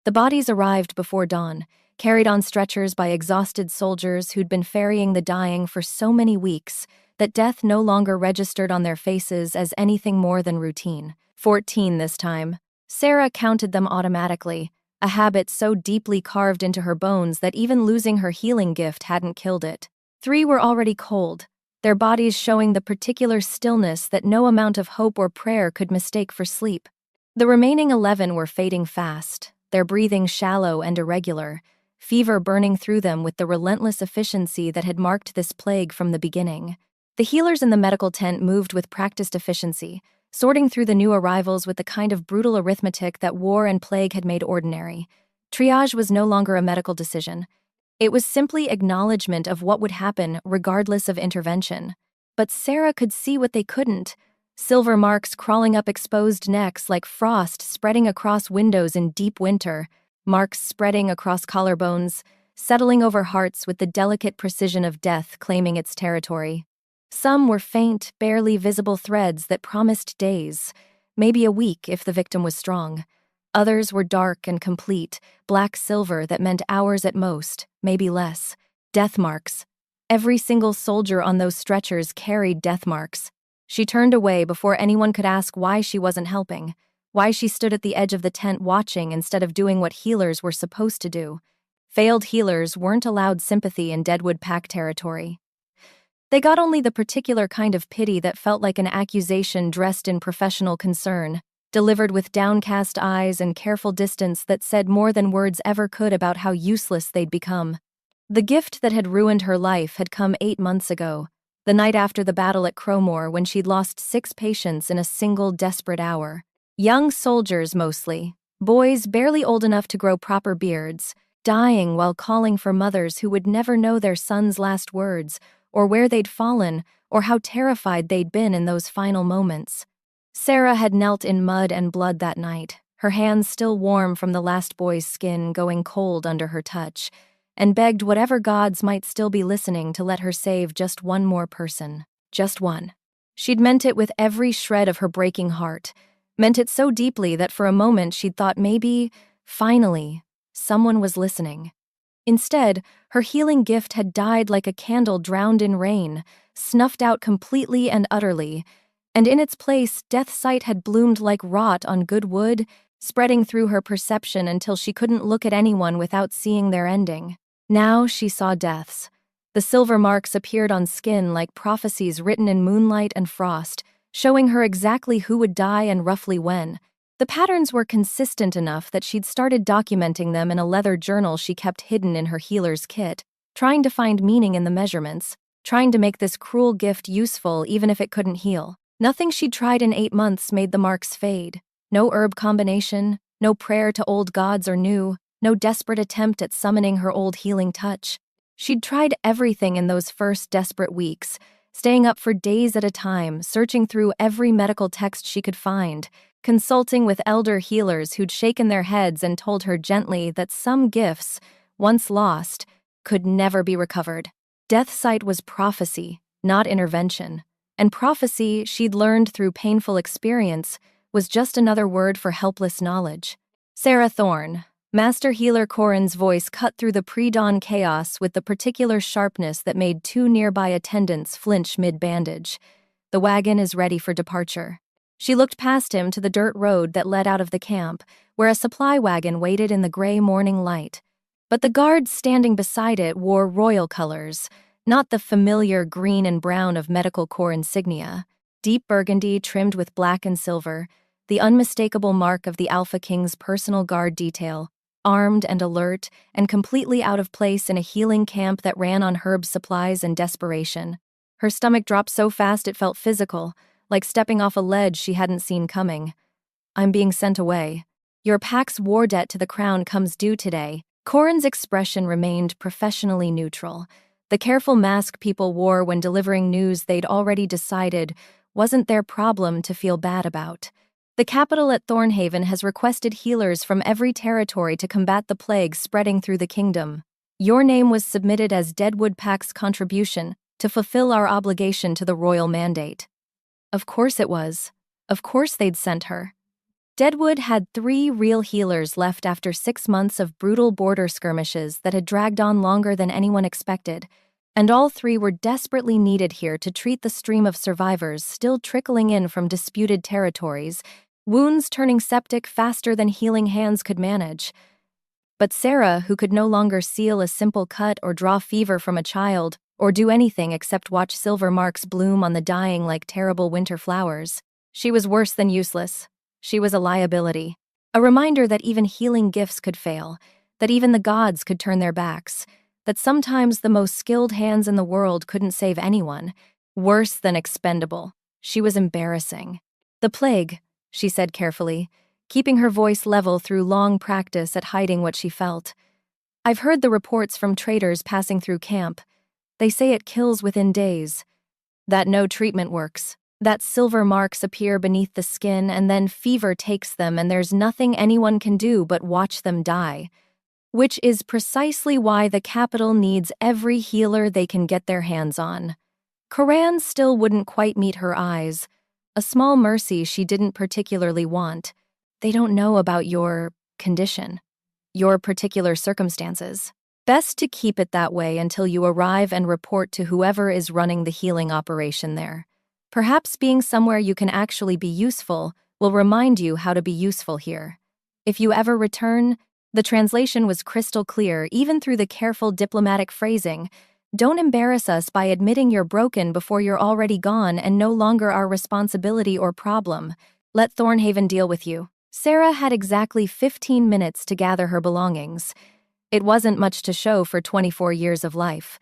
The bodies arrived before dawn, carried on stretchers by exhausted soldiers who'd been ferrying the dying for so many weeks that death no longer registered on their faces as anything more than routine. 14 this time. Sera counted them automatically, a habit so deeply carved into her bones that even losing her healing gift hadn't killed it. 3 were already cold, their bodies showing the particular stillness that no amount of hope or prayer could mistake for sleep. The remaining 11 were fading fast, their breathing shallow and irregular, fever burning through them with the relentless efficiency that had marked this plague from the beginning. The healers in the medical tent moved with practiced efficiency, sorting through the new arrivals with the kind of brutal arithmetic that war and plague had made ordinary. Triage was no longer a medical decision. It was simply acknowledgement of what would happen regardless of intervention. But Sera could see what they couldn't. Silver marks crawling up exposed necks like frost spreading across windows in deep winter, marks spreading across collarbones, settling over hearts with the delicate precision of death claiming its territory. Some were faint, barely visible threads that promised days, maybe a week if the victim was strong. Others were dark and complete, black silver that meant hours at most, maybe less. Death marks. Every single soldier on those stretchers carried death marks. She turned away before anyone could ask why she wasn't helping, why she stood at the edge of the tent watching instead of doing what healers were supposed to do. Failed healers weren't allowed sympathy in Deadwood Pack territory. They got only the particular kind of pity that felt like an accusation dressed in professional concern, delivered with downcast eyes and careful distance that said more than words ever could about how useless they'd become. The gift that had ruined her life had come 8 months ago, the night after the battle at Crowmore when she'd lost 6 patients in a single desperate hour. Young soldiers mostly, boys barely old enough to grow proper beards, dying while calling for mothers who would never know their son's last words, or where they'd fallen, or how terrified they'd been in those final moments. Sera had knelt in mud and blood that night, her hands still warm from the last boy's skin going cold under her touch, and begged whatever gods might still be listening to let her save just one more person. Just one. She'd meant it with every shred of her breaking heart, meant it so deeply that for a moment she'd thought maybe, finally, someone was listening. Instead, her healing gift had died like a candle drowned in rain, snuffed out completely and utterly, and in its place, death sight had bloomed like rot on good wood, spreading through her perception until she couldn't look at anyone without seeing their ending. Now she saw deaths. The silver marks appeared on skin like prophecies written in moonlight and frost, showing her exactly who would die and roughly when. The patterns were consistent enough that she'd started documenting them in a leather journal she kept hidden in her healer's kit, trying to find meaning in the measurements, trying to make this cruel gift useful even if it couldn't heal. Nothing she'd tried in 8 months made the marks fade. No herb combination, no prayer to old gods or new, no desperate attempt at summoning her old healing touch. She'd tried everything in those first desperate weeks, staying up for days at a time, searching through every medical text she could find, consulting with elder healers who'd shaken their heads and told her gently that some gifts, once lost, could never be recovered. Death sight was prophecy, not intervention. And prophecy, she'd learned through painful experience, was just another word for helpless knowledge. Sera Thorne. Master Healer Corin's voice cut through the pre-dawn chaos with the particular sharpness that made 2 nearby attendants flinch mid-bandage. The wagon is ready for departure. She looked past him to the dirt road that led out of the camp, where a supply wagon waited in the gray morning light. But the guards standing beside it wore royal colors, not the familiar green and brown of medical corps insignia. Deep burgundy trimmed with black and silver, the unmistakable mark of the Alpha King's personal guard detail, armed and alert and completely out of place in a healing camp that ran on herb supplies and desperation. Her stomach dropped so fast it felt physical, like stepping off a ledge she hadn't seen coming. "I'm being sent away. Your pack's war debt to the crown comes due today." Corin's expression remained professionally neutral. The careful mask people wore when delivering news they'd already decided wasn't their problem to feel bad about. The capital at Thornhaven has requested healers from every territory to combat the plague spreading through the kingdom. Your name was submitted as Deadwood Pack's contribution to fulfill our obligation to the royal mandate. Of course it was. Of course they'd sent her. Deadwood had 3 real healers left after 6 months of brutal border skirmishes that had dragged on longer than anyone expected, and all 3 were desperately needed here to treat the stream of survivors still trickling in from disputed territories, wounds turning septic faster than healing hands could manage. But Sera, who could no longer seal a simple cut or draw fever from a child, or do anything except watch silver marks bloom on the dying like terrible winter flowers, she was worse than useless. She was a liability. A reminder that even healing gifts could fail, that even the gods could turn their backs, that sometimes the most skilled hands in the world couldn't save anyone. Worse than expendable. She was embarrassing. "The plague," she said carefully, keeping her voice level through long practice at hiding what she felt. "I've heard the reports from traders passing through camp. They say it kills within days. That no treatment works. That silver marks appear beneath the skin and then fever takes them and there's nothing anyone can do but watch them die. Which is precisely why the capital needs every healer they can get their hands on." Coran still wouldn't quite meet her eyes. A small mercy she didn't particularly want. "They don't know about your condition, your particular circumstances. Best to keep it that way until you arrive and report to whoever is running the healing operation there. Perhaps being somewhere you can actually be useful will remind you how to be useful here. If you ever return," the translation was crystal clear even through the careful diplomatic phrasing, "don't embarrass us by admitting you're broken before you're already gone and no longer our responsibility or problem. Let Thornhaven deal with you." Sera had exactly 15 minutes to gather her belongings. It wasn't much to show for 24 years of life.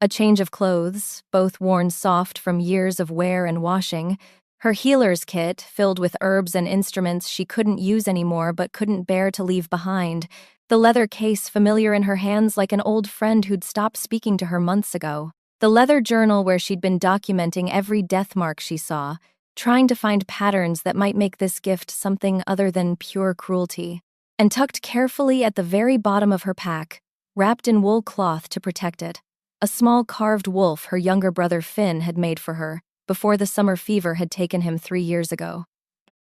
A change of clothes, both worn soft from years of wear and washing, her healer's kit filled with herbs and instruments she couldn't use anymore but couldn't bear to leave behind, the leather case familiar in her hands like an old friend who'd stopped speaking to her months ago, the leather journal where she'd been documenting every death mark she saw, trying to find patterns that might make this gift something other than pure cruelty. And tucked carefully at the very bottom of her pack, wrapped in wool cloth to protect it, a small carved wolf her younger brother Finn had made for her before the summer fever had taken him 3 years ago.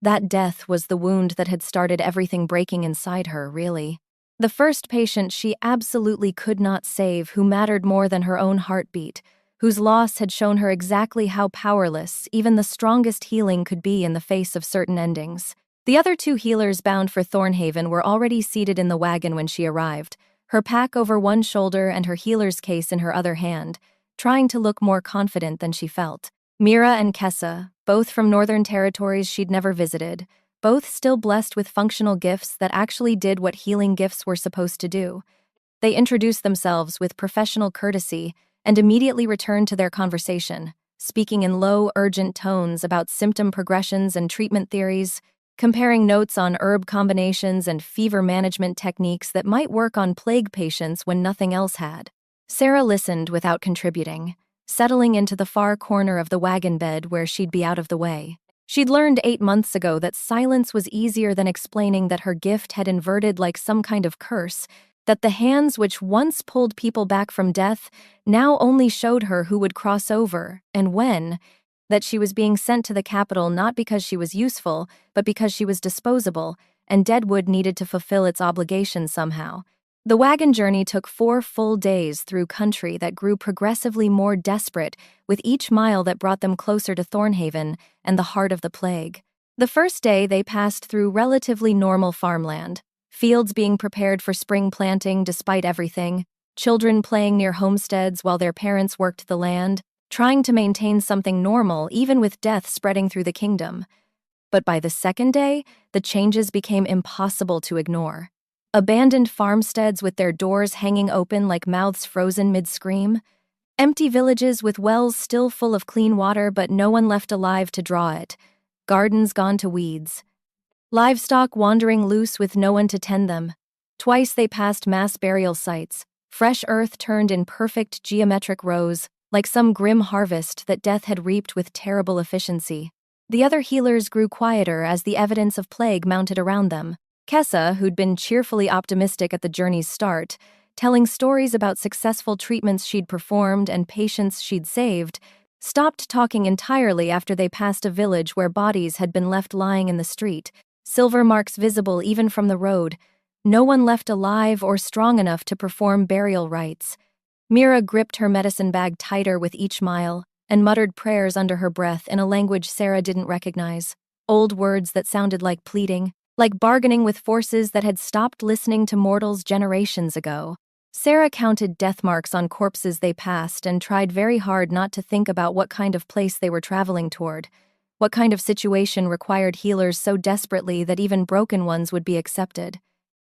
That death was the wound that had started everything breaking inside her, really. The first patient she absolutely could not save, who mattered more than her own heartbeat, whose loss had shown her exactly how powerless even the strongest healing could be in the face of certain endings. The other 2 healers bound for Thornhaven were already seated in the wagon when she arrived, her pack over one shoulder and her healer's case in her other hand, trying to look more confident than she felt. Mira and Kessa, both from northern territories she'd never visited, both still blessed with functional gifts that actually did what healing gifts were supposed to do. They introduced themselves with professional courtesy and immediately returned to their conversation, speaking in low, urgent tones about symptom progressions and treatment theories, comparing notes on herb combinations and fever management techniques that might work on plague patients when nothing else had. Sera listened without contributing, settling into the far corner of the wagon bed where she'd be out of the way. She'd learned 8 months ago that silence was easier than explaining that her gift had inverted like some kind of curse, that the hands which once pulled people back from death now only showed her who would cross over, and when, that she was being sent to the capital not because she was useful, but because she was disposable, and Deadwood needed to fulfill its obligations somehow. The wagon journey took 4 full days through country that grew progressively more desperate with each mile that brought them closer to Thornhaven and the heart of the plague. The first day they passed through relatively normal farmland, fields being prepared for spring planting despite everything, children playing near homesteads while their parents worked the land, trying to maintain something normal even with death spreading through the kingdom. But by the second day, the changes became impossible to ignore. Abandoned farmsteads with their doors hanging open like mouths frozen mid-scream. Empty villages with wells still full of clean water but no one left alive to draw it. Gardens gone to weeds. Livestock wandering loose with no one to tend them. Twice they passed mass burial sites, fresh earth turned in perfect geometric rows, like some grim harvest that death had reaped with terrible efficiency. The other healers grew quieter as the evidence of plague mounted around them. Kessa, who'd been cheerfully optimistic at the journey's start, telling stories about successful treatments she'd performed and patients she'd saved, stopped talking entirely after they passed a village where bodies had been left lying in the street. silver marks visible even from the road, no one left alive or strong enough to perform burial rites. Mira gripped her medicine bag tighter with each mile and muttered prayers under her breath in a language Sera didn't recognize, old words that sounded like pleading, like bargaining with forces that had stopped listening to mortals generations ago. Sera counted death marks on corpses they passed and tried very hard not to think about what kind of place they were traveling toward, what kind of situation required healers so desperately that even broken ones would be accepted.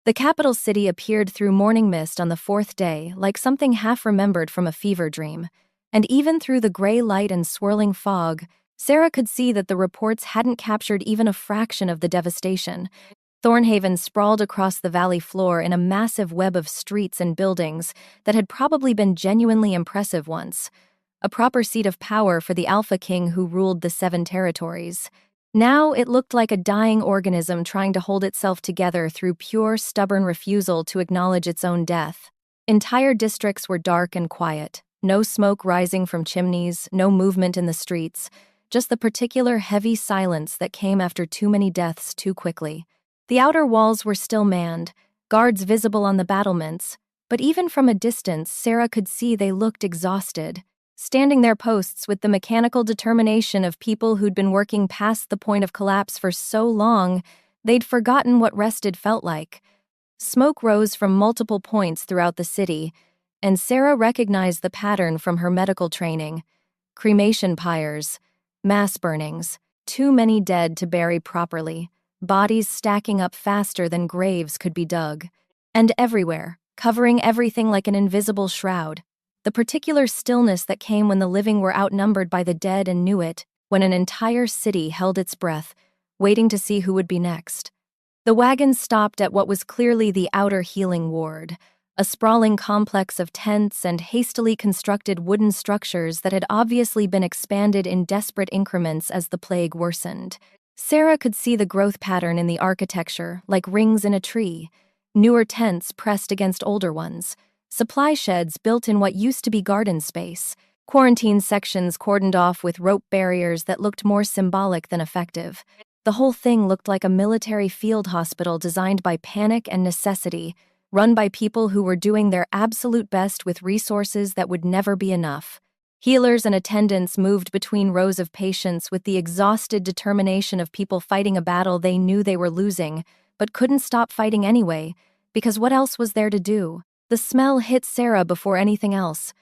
The capital city appeared through morning mist on the fourth day, like something half-remembered from a fever dream. And even through the gray light and swirling fog, Sera could see that the reports hadn't captured even a fraction of the devastation. Thornhaven sprawled across the valley floor in a massive web of streets and buildings that had probably been genuinely impressive once. A proper seat of power for the Alpha King who ruled the 7 territories. Now it looked like a dying organism trying to hold itself together through pure, stubborn refusal to acknowledge its own death. Entire districts were dark and quiet, no smoke rising from chimneys, no movement in the streets, just the particular heavy silence that came after too many deaths too quickly. The outer walls were still manned, guards visible on the battlements, but even from a distance Sera could see they looked exhausted, standing their posts with the mechanical determination of people who'd been working past the point of collapse for so long, they'd forgotten what rested felt like. Smoke rose from multiple points throughout the city, and Sera recognized the pattern from her medical training. Cremation pyres, mass burnings, too many dead to bury properly, bodies stacking up faster than graves could be dug. And everywhere, covering everything like an invisible shroud, the particular stillness that came when the living were outnumbered by the dead and knew it, when an entire city held its breath, waiting to see who would be next. The wagon stopped at what was clearly the outer healing ward, a sprawling complex of tents and hastily constructed wooden structures that had obviously been expanded in desperate increments as the plague worsened. Sera could see the growth pattern in the architecture, like rings in a tree, newer tents pressed against older ones, supply sheds built in what used to be garden space, quarantine sections cordoned off with rope barriers that looked more symbolic than effective. The whole thing looked like a military field hospital designed by panic and necessity, run by people who were doing their absolute best with resources that would never be enough. Healers and attendants moved between rows of patients with the exhausted determination of people fighting a battle they knew they were losing, but couldn't stop fighting anyway, because what else was there to do? The smell hit Sera before anything else.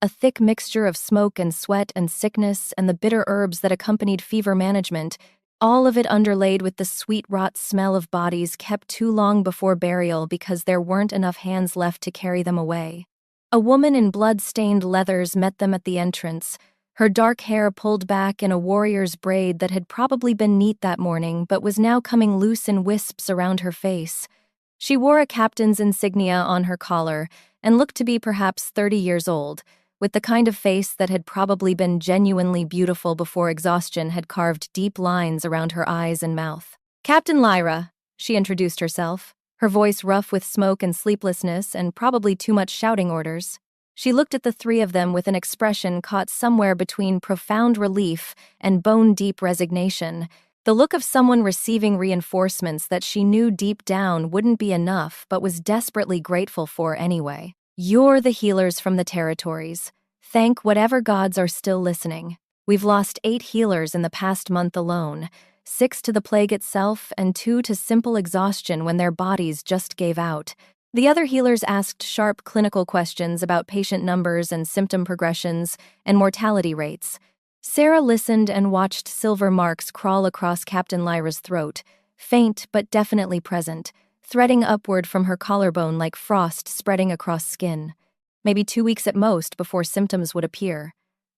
A thick mixture of smoke and sweat and sickness and the bitter herbs that accompanied fever management, all of it underlaid with the sweet rot smell of bodies kept too long before burial because there weren't enough hands left to carry them away. A woman in blood-stained leathers met them at the entrance, her dark hair pulled back in a warrior's braid that had probably been neat that morning but was now coming loose in wisps around her face. She wore a captain's insignia on her collar and looked to be perhaps 30 years old, with the kind of face that had probably been genuinely beautiful before exhaustion had carved deep lines around her eyes and mouth. "Captain Lyra," she introduced herself, her voice rough with smoke and sleeplessness and probably too much shouting orders. She looked at the 3 of them with an expression caught somewhere between profound relief and bone-deep resignation, the look of someone receiving reinforcements that she knew deep down wouldn't be enough but was desperately grateful for anyway. "You're the healers from the territories. Thank whatever gods are still listening. We've lost 8 healers in the past month alone, 6 to the plague itself and 2 to simple exhaustion when their bodies just gave out." The other healers asked sharp clinical questions about patient numbers and symptom progressions and mortality rates. Sera listened and watched silver marks crawl across Captain Lyra's throat, faint but definitely present, threading upward from her collarbone like frost spreading across skin. Maybe 2 weeks at most before symptoms would appear.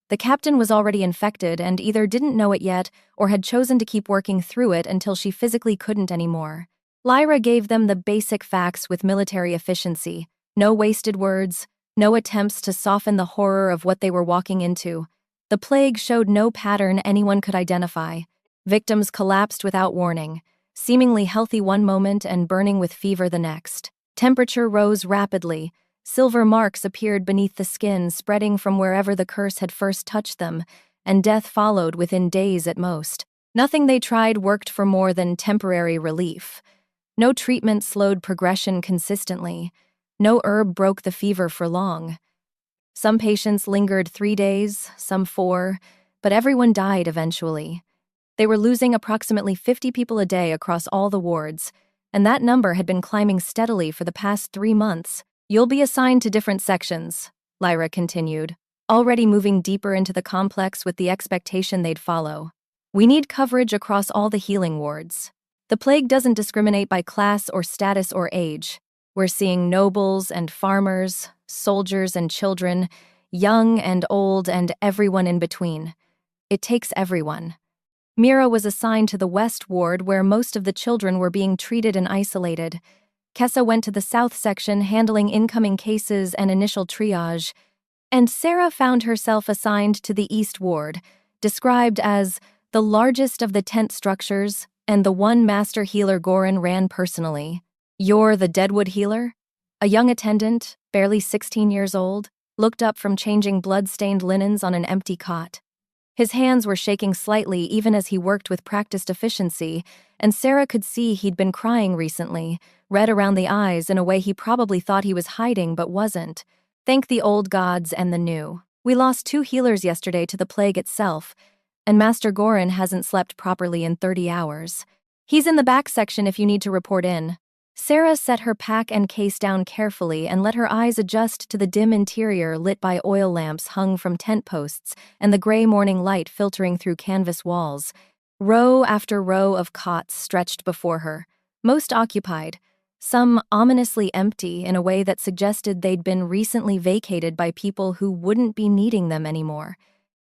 The captain was already infected and either didn't know it yet or had chosen to keep working through it until she physically couldn't anymore. Lyra gave them the basic facts with military efficiency, no wasted words, no attempts to soften the horror of what they were walking into. The plague showed no pattern anyone could identify. Victims collapsed without warning, seemingly healthy one moment and burning with fever the next. Temperature rose rapidly. Silver marks appeared beneath the skin, spreading from wherever the curse had first touched them, and death followed within days at most. Nothing they tried worked for more than temporary relief. No treatment slowed progression consistently. No herb broke the fever for long. Some patients lingered 3 days, some 4, but everyone died eventually. They were losing approximately 50 people a day across all the wards, and that number had been climbing steadily for the past 3 months. "You'll be assigned to different sections," Lyra continued, already moving deeper into the complex with the expectation they'd follow. "We need coverage across all the healing wards. The plague doesn't discriminate by class or status or age. We're seeing nobles and farmers, soldiers and children, young and old and everyone in between. It takes everyone." Mira was assigned to the West Ward where most of the children were being treated and isolated. Kessa went to the South section handling incoming cases and initial triage. And Sera found herself assigned to the East Ward, described as the largest of the tent structures and the one master healer Goran ran personally. "You're the Deadwood healer?" A young attendant, barely 16 years old, looked up from changing blood-stained linens on an empty cot. His hands were shaking slightly even as he worked with practiced efficiency, and Sera could see he'd been crying recently, red around the eyes in a way he probably thought he was hiding but wasn't. "Thank the old gods and the new. We lost 2 healers yesterday to the plague itself, and Master Goran hasn't slept properly in 30 hours. He's in the back section if you need to report in." Sera set her pack and case down carefully and let her eyes adjust to the dim interior lit by oil lamps hung from tent posts and the gray morning light filtering through canvas walls. Row after row of cots stretched before her, most occupied, some ominously empty in a way that suggested they'd been recently vacated by people who wouldn't be needing them anymore.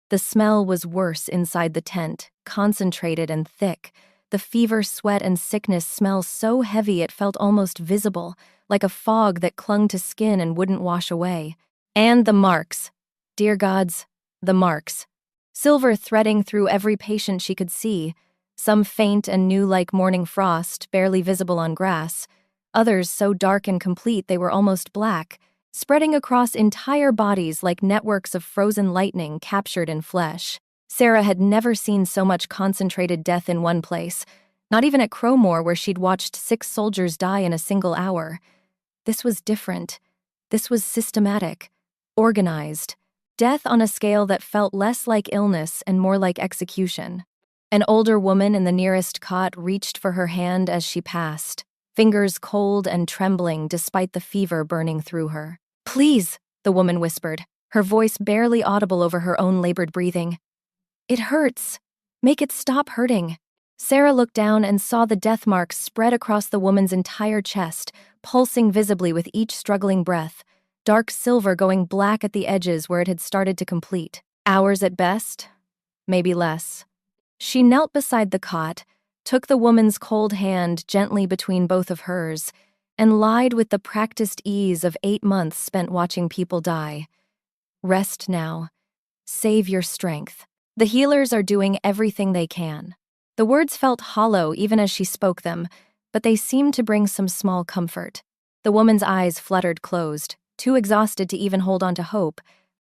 The smell was worse inside the tent, concentrated and thick. The fever, sweat, and sickness smell so heavy it felt almost visible, like a fog that clung to skin and wouldn't wash away. And the marks. Dear gods, the marks. Silver threading through every patient she could see, some faint and new like morning frost, barely visible on grass, others so dark and complete they were almost black, spreading across entire bodies like networks of frozen lightning captured in flesh. Sera had never seen so much concentrated death in one place, not even at Crowmore where she'd watched 6 soldiers die in a single hour. This was different. This was systematic, organized. Death on a scale that felt less like illness and more like execution. An older woman in the nearest cot reached for her hand as she passed, fingers cold and trembling despite the fever burning through her. "Please," the woman whispered, her voice barely audible over her own labored breathing. "It hurts. Make it stop hurting." Sera looked down and saw the death marks spread across the woman's entire chest, pulsing visibly with each struggling breath, dark silver going black at the edges where it had started to complete. Hours at best, maybe less. She knelt beside the cot, took the woman's cold hand gently between both of hers, and lied with the practiced ease of 8 months spent watching people die. "Rest now. Save your strength. The healers are doing everything they can." The words felt hollow even as she spoke them, but they seemed to bring some small comfort. The woman's eyes fluttered closed, too exhausted to even hold on to hope,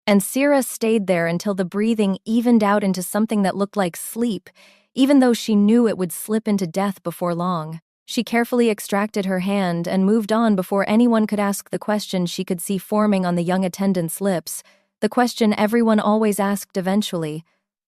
and Sera stayed there until the breathing evened out into something that looked like sleep, even though she knew it would slip into death before long. She carefully extracted her hand and moved on before anyone could ask the question she could see forming on the young attendant's lips, the question everyone always asked eventually: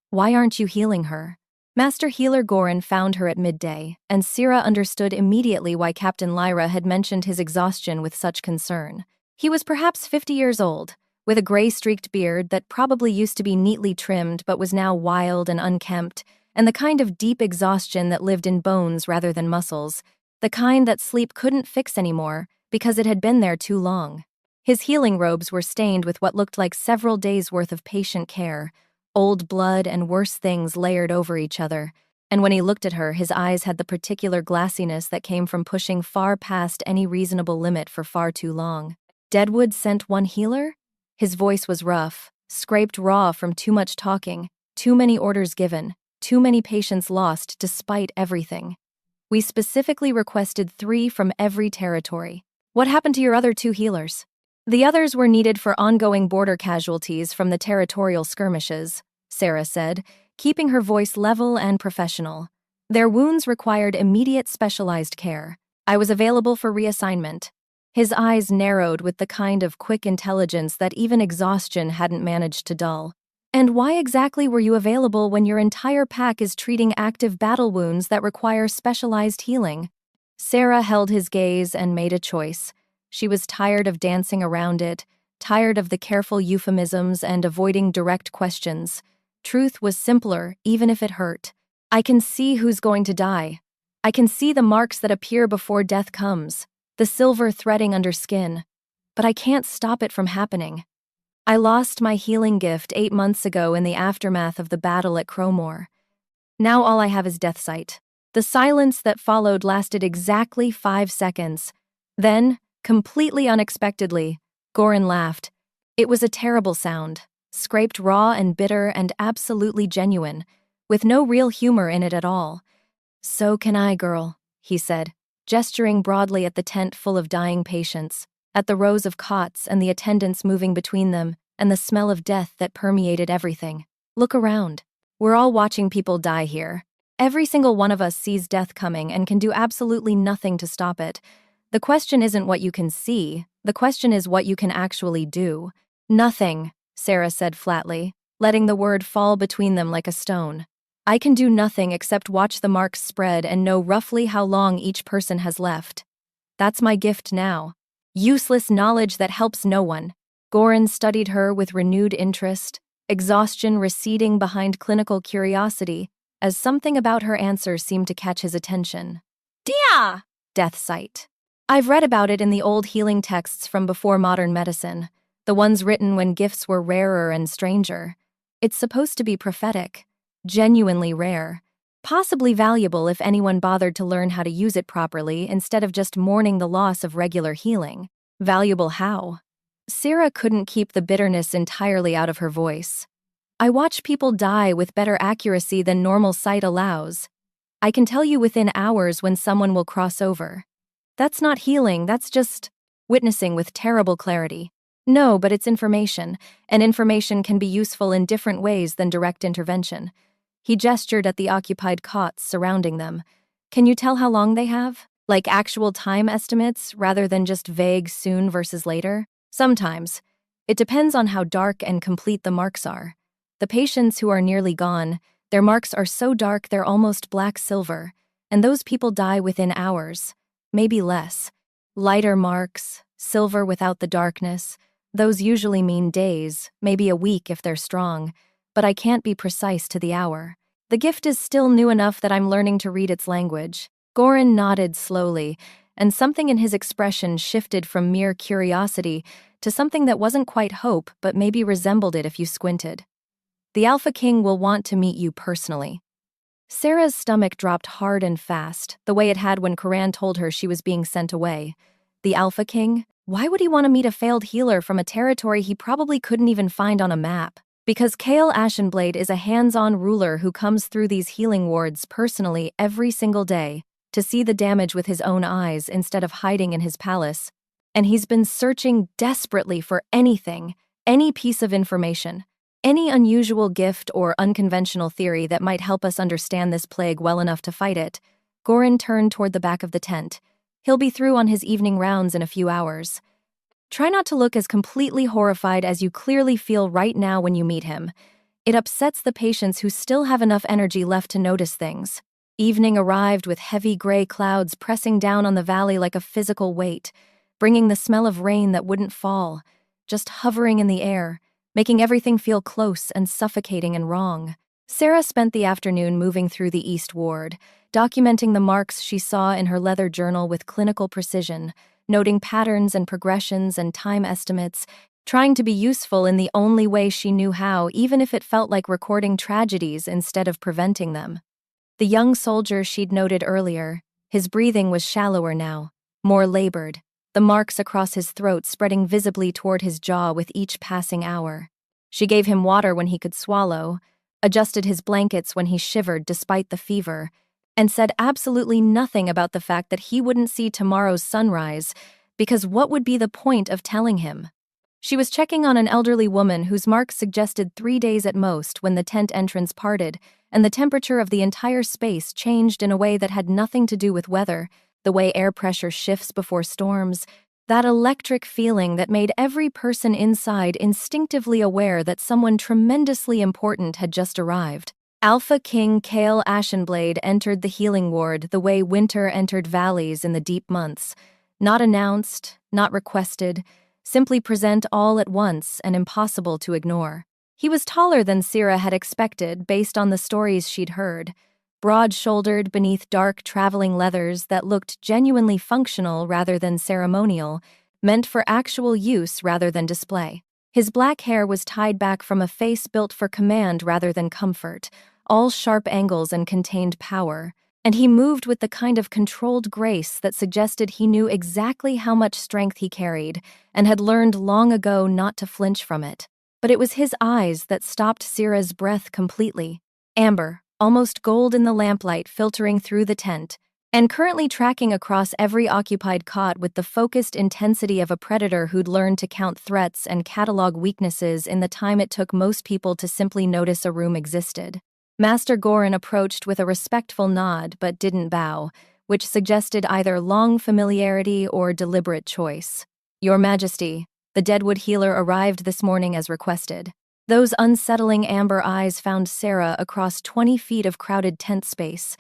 "Why aren't you healing her?" Master Healer Goran found her at midday, and Sera understood immediately why Captain Lyra had mentioned his exhaustion with such concern. He was perhaps 50 years old, with a gray-streaked beard that probably used to be neatly trimmed but was now wild and unkempt, and the kind of deep exhaustion that lived in bones rather than muscles, the kind that sleep couldn't fix anymore because it had been there too long. His healing robes were stained with what looked like several days' worth of patient care, old blood and worse things layered over each other, and when he looked at her, his eyes had the particular glassiness that came from pushing far past any reasonable limit for far too long. "Deadwood sent one healer?" His voice was rough, scraped raw from too much talking, too many orders given, too many patients lost despite everything. "We specifically requested 3 from every territory. What happened to your other 2 healers?" "The others were needed for ongoing border casualties from the territorial skirmishes," Sera said, keeping her voice level and professional. Their wounds required immediate specialized care. I was available for reassignment. His eyes narrowed with the kind of quick intelligence that even exhaustion hadn't managed to dull. And why exactly were you available when your entire pack is treating active battle wounds that require specialized healing? Sera held his gaze and made a choice. She was tired of dancing around it, tired of the careful euphemisms and avoiding direct questions. Truth was simpler, even if it hurt. I can see who's going to die. I can see the marks that appear before death comes, the silver threading under skin. But I can't stop it from happening. I lost my healing gift 8 months ago in the aftermath of the battle at Crowmore. Now all I have is death sight. The silence that followed lasted exactly 5 seconds. Then, completely unexpectedly, Goran laughed. It was a terrible sound, scraped raw and bitter and absolutely genuine, with no real humor in it at all. "So can I, girl," he said, gesturing broadly at the tent full of dying patients, at the rows of cots and the attendants moving between them, and the smell of death that permeated everything. "Look around. We're all watching people die here. Every single one of us sees death coming and can do absolutely nothing to stop it. The question isn't what you can see, the question is what you can actually do." "Nothing," Sera said flatly, letting the word fall between them like a stone. "I can do nothing except watch the marks spread and know roughly how long each person has left. That's my gift now. Useless knowledge that helps no one." Goran studied her with renewed interest, exhaustion receding behind clinical curiosity, as something about her answer seemed to catch his attention. "Dia!" Death sight. "I've read about it in the old healing texts from before modern medicine, the ones written when gifts were rarer and stranger. It's supposed to be prophetic, genuinely rare, possibly valuable if anyone bothered to learn how to use it properly instead of just mourning the loss of regular healing. Valuable how?" Sera couldn't keep the bitterness entirely out of her voice. "I watch people die with better accuracy than normal sight allows. I can tell you within hours when someone will cross over. That's not healing, that's just witnessing with terrible clarity. No, but it's information, and information can be useful in different ways than direct intervention." He gestured at the occupied cots surrounding them. "Can you tell how long they have? Like actual time estimates, rather than just vague soon versus later?" "Sometimes. It depends on how dark and complete the marks are. The patients who are nearly gone, their marks are so dark they're almost black-silver, and those people die within hours, maybe less. Lighter marks, silver without the darkness, those usually mean days, maybe a week if they're strong, but I can't be precise to the hour. The gift is still new enough that I'm learning to read its language." Goran nodded slowly, and something in his expression shifted from mere curiosity to something that wasn't quite hope but maybe resembled it if you squinted. "The Alpha King will want to meet you personally." Sera's stomach dropped hard and fast, the way it had when Coran told her she was being sent away. The Alpha King? Why would he want to meet a failed healer from a territory he probably couldn't even find on a map? Because Kael Ashenblade is a hands-on ruler who comes through these healing wards personally every single day to see the damage with his own eyes instead of hiding in his palace. And he's been searching desperately for anything, any piece of information, any unusual gift or unconventional theory that might help us understand this plague well enough to fight it. Goran turned toward the back of the tent. He'll be through on his evening rounds in a few hours. Try not to look as completely horrified as you clearly feel right now when you meet him. It upsets the patients who still have enough energy left to notice things. Evening arrived with heavy gray clouds pressing down on the valley like a physical weight, bringing the smell of rain that wouldn't fall, just hovering in the air, making everything feel close and suffocating and wrong. Sera spent the afternoon moving through the East Ward, documenting the marks she saw in her leather journal with clinical precision, noting patterns and progressions and time estimates, trying to be useful in the only way she knew how, even if it felt like recording tragedies instead of preventing them. The young soldier she'd noted earlier, his breathing was shallower now, more labored, the marks across his throat spreading visibly toward his jaw with each passing hour. She gave him water when he could swallow, adjusted his blankets when he shivered despite the fever, and said absolutely nothing about the fact that he wouldn't see tomorrow's sunrise, because what would be the point of telling him? She was checking on an elderly woman whose marks suggested 3 days at most when the tent entrance parted, and the temperature of the entire space changed in a way that had nothing to do with weather, the way air pressure shifts before storms, that electric feeling that made every person inside instinctively aware that someone tremendously important had just arrived. Alpha King Kale Ashenblade entered the healing ward the way winter entered valleys in the deep months. Not announced, not requested, simply present all at once and impossible to ignore. He was taller than Sera had expected based on the stories she'd heard, broad-shouldered beneath dark traveling leathers that looked genuinely functional rather than ceremonial, meant for actual use rather than display. His black hair was tied back from a face built for command rather than comfort, all sharp angles and contained power, and he moved with the kind of controlled grace that suggested he knew exactly how much strength he carried and had learned long ago not to flinch from it. But it was his eyes that stopped Sera's breath completely. Amber, almost gold in the lamplight filtering through the tent, and currently tracking across every occupied cot with the focused intensity of a predator who'd learned to count threats and catalog weaknesses in the time it took most people to simply notice a room existed. Master Gorin approached with a respectful nod but didn't bow, which suggested either long familiarity or deliberate choice. "Your Majesty, the Deadwood healer arrived this morning as requested." Those unsettling amber eyes found Sera across 20 feet of crowded tent space,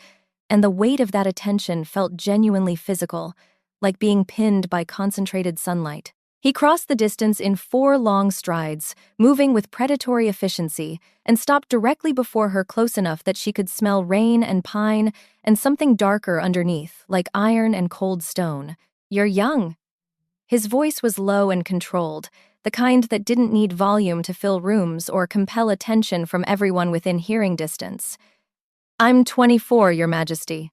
and the weight of that attention felt genuinely physical, like being pinned by concentrated sunlight. He crossed the distance in 4 long strides, moving with predatory efficiency, and stopped directly before her close enough that she could smell rain and pine and something darker underneath, like iron and cold stone. "You're young." His voice was low and controlled, the kind that didn't need volume to fill rooms or compel attention from everyone within hearing distance. "I'm 24, Your Majesty."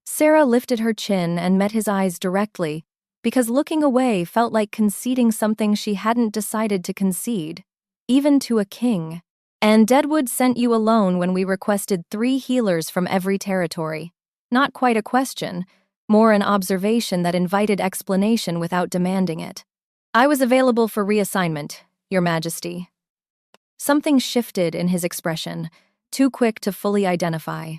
Sera lifted her chin and met his eyes directly, because looking away felt like conceding something she hadn't decided to concede, even to a king. "And Deadwood sent you alone when we requested 3 healers from every territory." Not quite a question, more an observation that invited explanation without demanding it. "I was available for reassignment, Your Majesty." Something shifted in his expression, too quick to fully identify.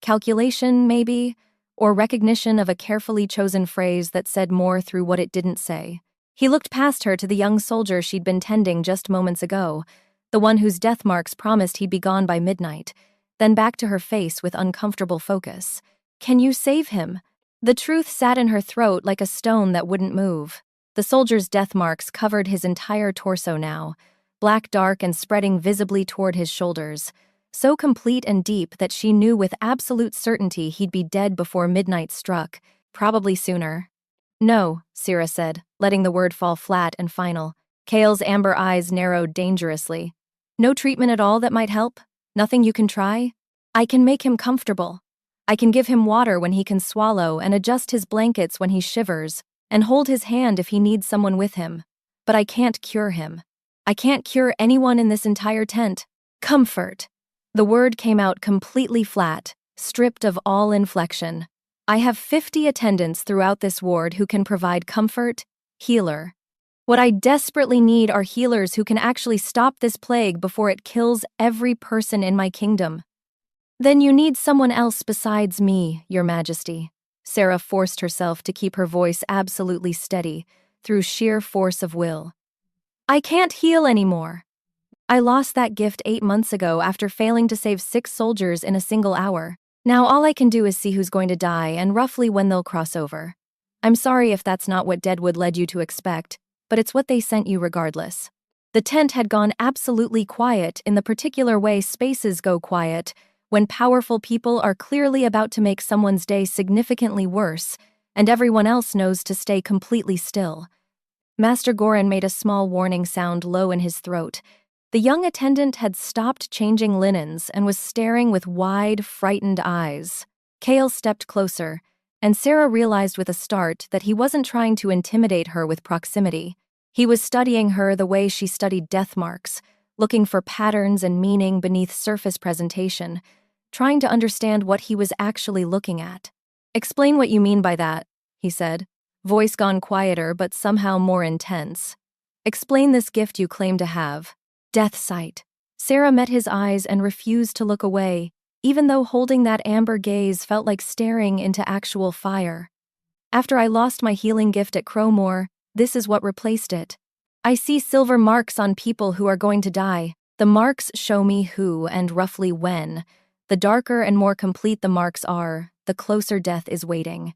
Calculation, maybe? Or recognition of a carefully chosen phrase that said more through what it didn't say. He looked past her to the young soldier she'd been tending just moments ago, the one whose death marks promised he'd be gone by midnight, then back to her face with uncomfortable focus. "Can you save him?" The truth sat in her throat like a stone that wouldn't move. The soldier's death marks covered his entire torso now, black dark and spreading visibly toward his shoulders, so complete and deep that she knew with absolute certainty he'd be dead before midnight struck, probably sooner. "No," Sera said, letting the word fall flat and final. Kale's amber eyes narrowed dangerously. "No treatment at all that might help? Nothing you can try?" "I can make him comfortable. I can give him water when he can swallow and adjust his blankets when he shivers, and hold his hand if he needs someone with him. But I can't cure him. I can't cure anyone in this entire tent. Comfort." The word came out completely flat, stripped of all inflection. "I have 50 attendants throughout this ward who can provide comfort, healer. What I desperately need are healers who can actually stop this plague before it kills every person in my kingdom." "Then you need someone else besides me, Your Majesty." Sera forced herself to keep her voice absolutely steady, through sheer force of will. "I can't heal anymore. I lost that gift 8 months ago after failing to save 6 soldiers in a single hour. Now all I can do is see who's going to die and roughly when they'll cross over. I'm sorry if that's not what Deadwood led you to expect, but it's what they sent you regardless." The tent had gone absolutely quiet in the particular way spaces go quiet, when powerful people are clearly about to make someone's day significantly worse, and everyone else knows to stay completely still. Master Gorin made a small warning sound low in his throat. The young attendant had stopped changing linens and was staring with wide, frightened eyes. Kale stepped closer, and Sera realized with a start that he wasn't trying to intimidate her with proximity. He was studying her the way she studied death marks, looking for patterns and meaning beneath surface presentation, trying to understand what he was actually looking at. "Explain what you mean by that," he said, voice gone quieter but somehow more intense. Explain this gift you claim to have. Death sight. Sera met his eyes and refused to look away, even though holding that amber gaze felt like staring into actual fire. After I lost my healing gift at Crowmore, this is what replaced it. I see silver marks on people who are going to die. The marks show me who and roughly when. The darker and more complete the marks are, the closer death is waiting.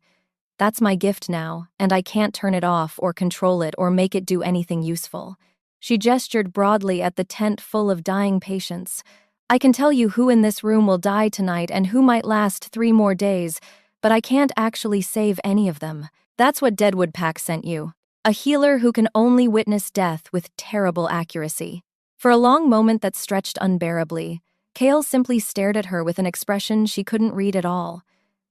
That's my gift now, and I can't turn it off or control it or make it do anything useful. She gestured broadly at the tent full of dying patients. I can tell you who in this room will die tonight and who might last 3 more days, but I can't actually save any of them. That's what Deadwood Pack sent you. A healer who can only witness death with terrible accuracy. For a long moment that stretched unbearably, Kale simply stared at her with an expression she couldn't read at all.